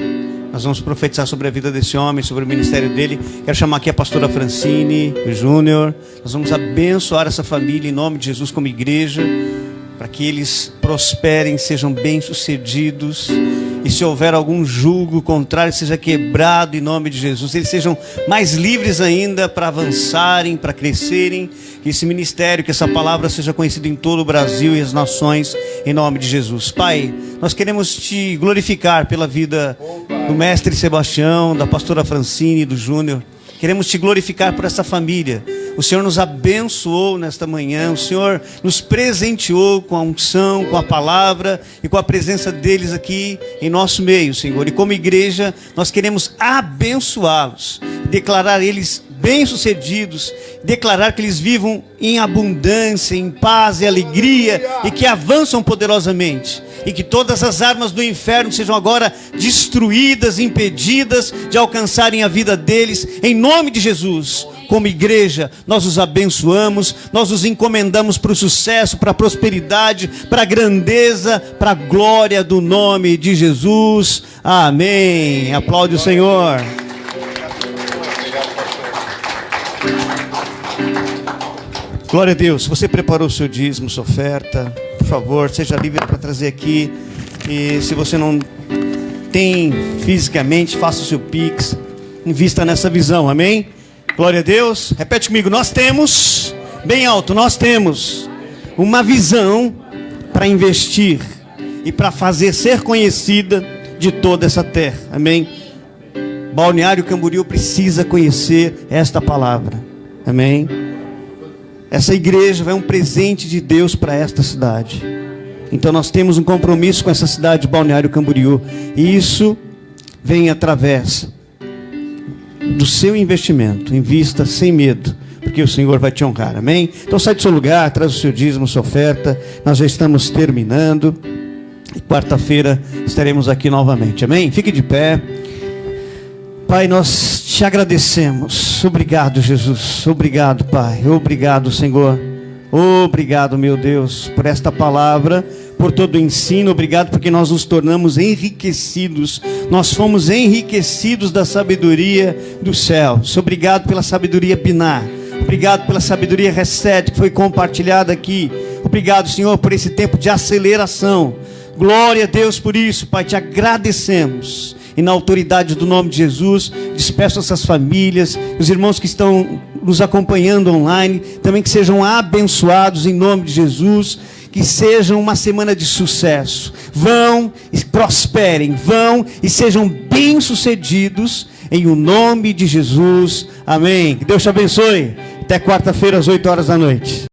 Nós vamos profetizar sobre a vida desse homem, sobre o ministério dele. Quero chamar aqui a pastora Francine, o Júnior. Nós vamos abençoar essa família em nome de Jesus como igreja, para que eles prosperem, sejam bem-sucedidos. E se houver algum jugo contrário, seja quebrado em nome de Jesus. Eles sejam mais livres ainda para avançarem, para crescerem. Que esse ministério, que essa palavra seja conhecida em todo o Brasil e as nações, em nome de Jesus. Pai, nós queremos te glorificar pela vida do mestre Sebastião, da pastora Francine, do Júnior. Queremos te glorificar por essa família. O Senhor nos abençoou nesta manhã. O Senhor nos presenteou com a unção, com a palavra e com a presença deles aqui em nosso meio, Senhor. E como igreja, nós queremos abençoá-los, declarar eles bem-sucedidos, declarar que eles vivam em abundância, em paz e alegria, e que avançam poderosamente, e que todas as armas do inferno sejam agora destruídas, impedidas de alcançarem a vida deles, em nome de Jesus. Como igreja, nós os abençoamos, nós os encomendamos para o sucesso, para a prosperidade, para a grandeza, para a glória do nome de Jesus. Amém. Aplaude o Senhor. Glória a Deus. Você preparou o seu dízimo, sua oferta? Por favor, seja livre para trazer aqui. E se você não tem fisicamente, faça o seu Pix. Invista nessa visão, amém? Glória a Deus. Repete comigo. Nós temos, bem alto, nós temos uma visão para investir e para fazer ser conhecida de toda essa terra, amém? Balneário Camboriú precisa conhecer esta palavra, amém? Essa igreja vai um presente de Deus para esta cidade. Então nós temos um compromisso com essa cidade de Balneário Camboriú. E isso vem através do seu investimento. Invista sem medo, porque o Senhor vai te honrar, amém? Então sai do seu lugar, traz o seu dízimo, sua oferta. Nós já estamos terminando. E quarta-feira estaremos aqui novamente, amém? Fique de pé. Pai, nós te agradecemos. Obrigado, Jesus. Obrigado, Pai. Obrigado, Senhor. Obrigado, meu Deus, por esta palavra, por todo o ensino. Obrigado porque nós nos tornamos enriquecidos. Nós fomos enriquecidos da sabedoria dos céus. Obrigado pela sabedoria Biná. Obrigado pela sabedoria Reset que foi compartilhada aqui. Obrigado, Senhor, por esse tempo de aceleração. Glória a Deus por isso, Pai. Te agradecemos. E na autoridade do nome de Jesus, despeço essas famílias, os irmãos que estão nos acompanhando online, também que sejam abençoados em nome de Jesus, que seja uma semana de sucesso. Vão e prosperem, vão e sejam bem-sucedidos em o nome de Jesus. Amém. Que Deus te abençoe. Até quarta-feira às 8 horas da noite.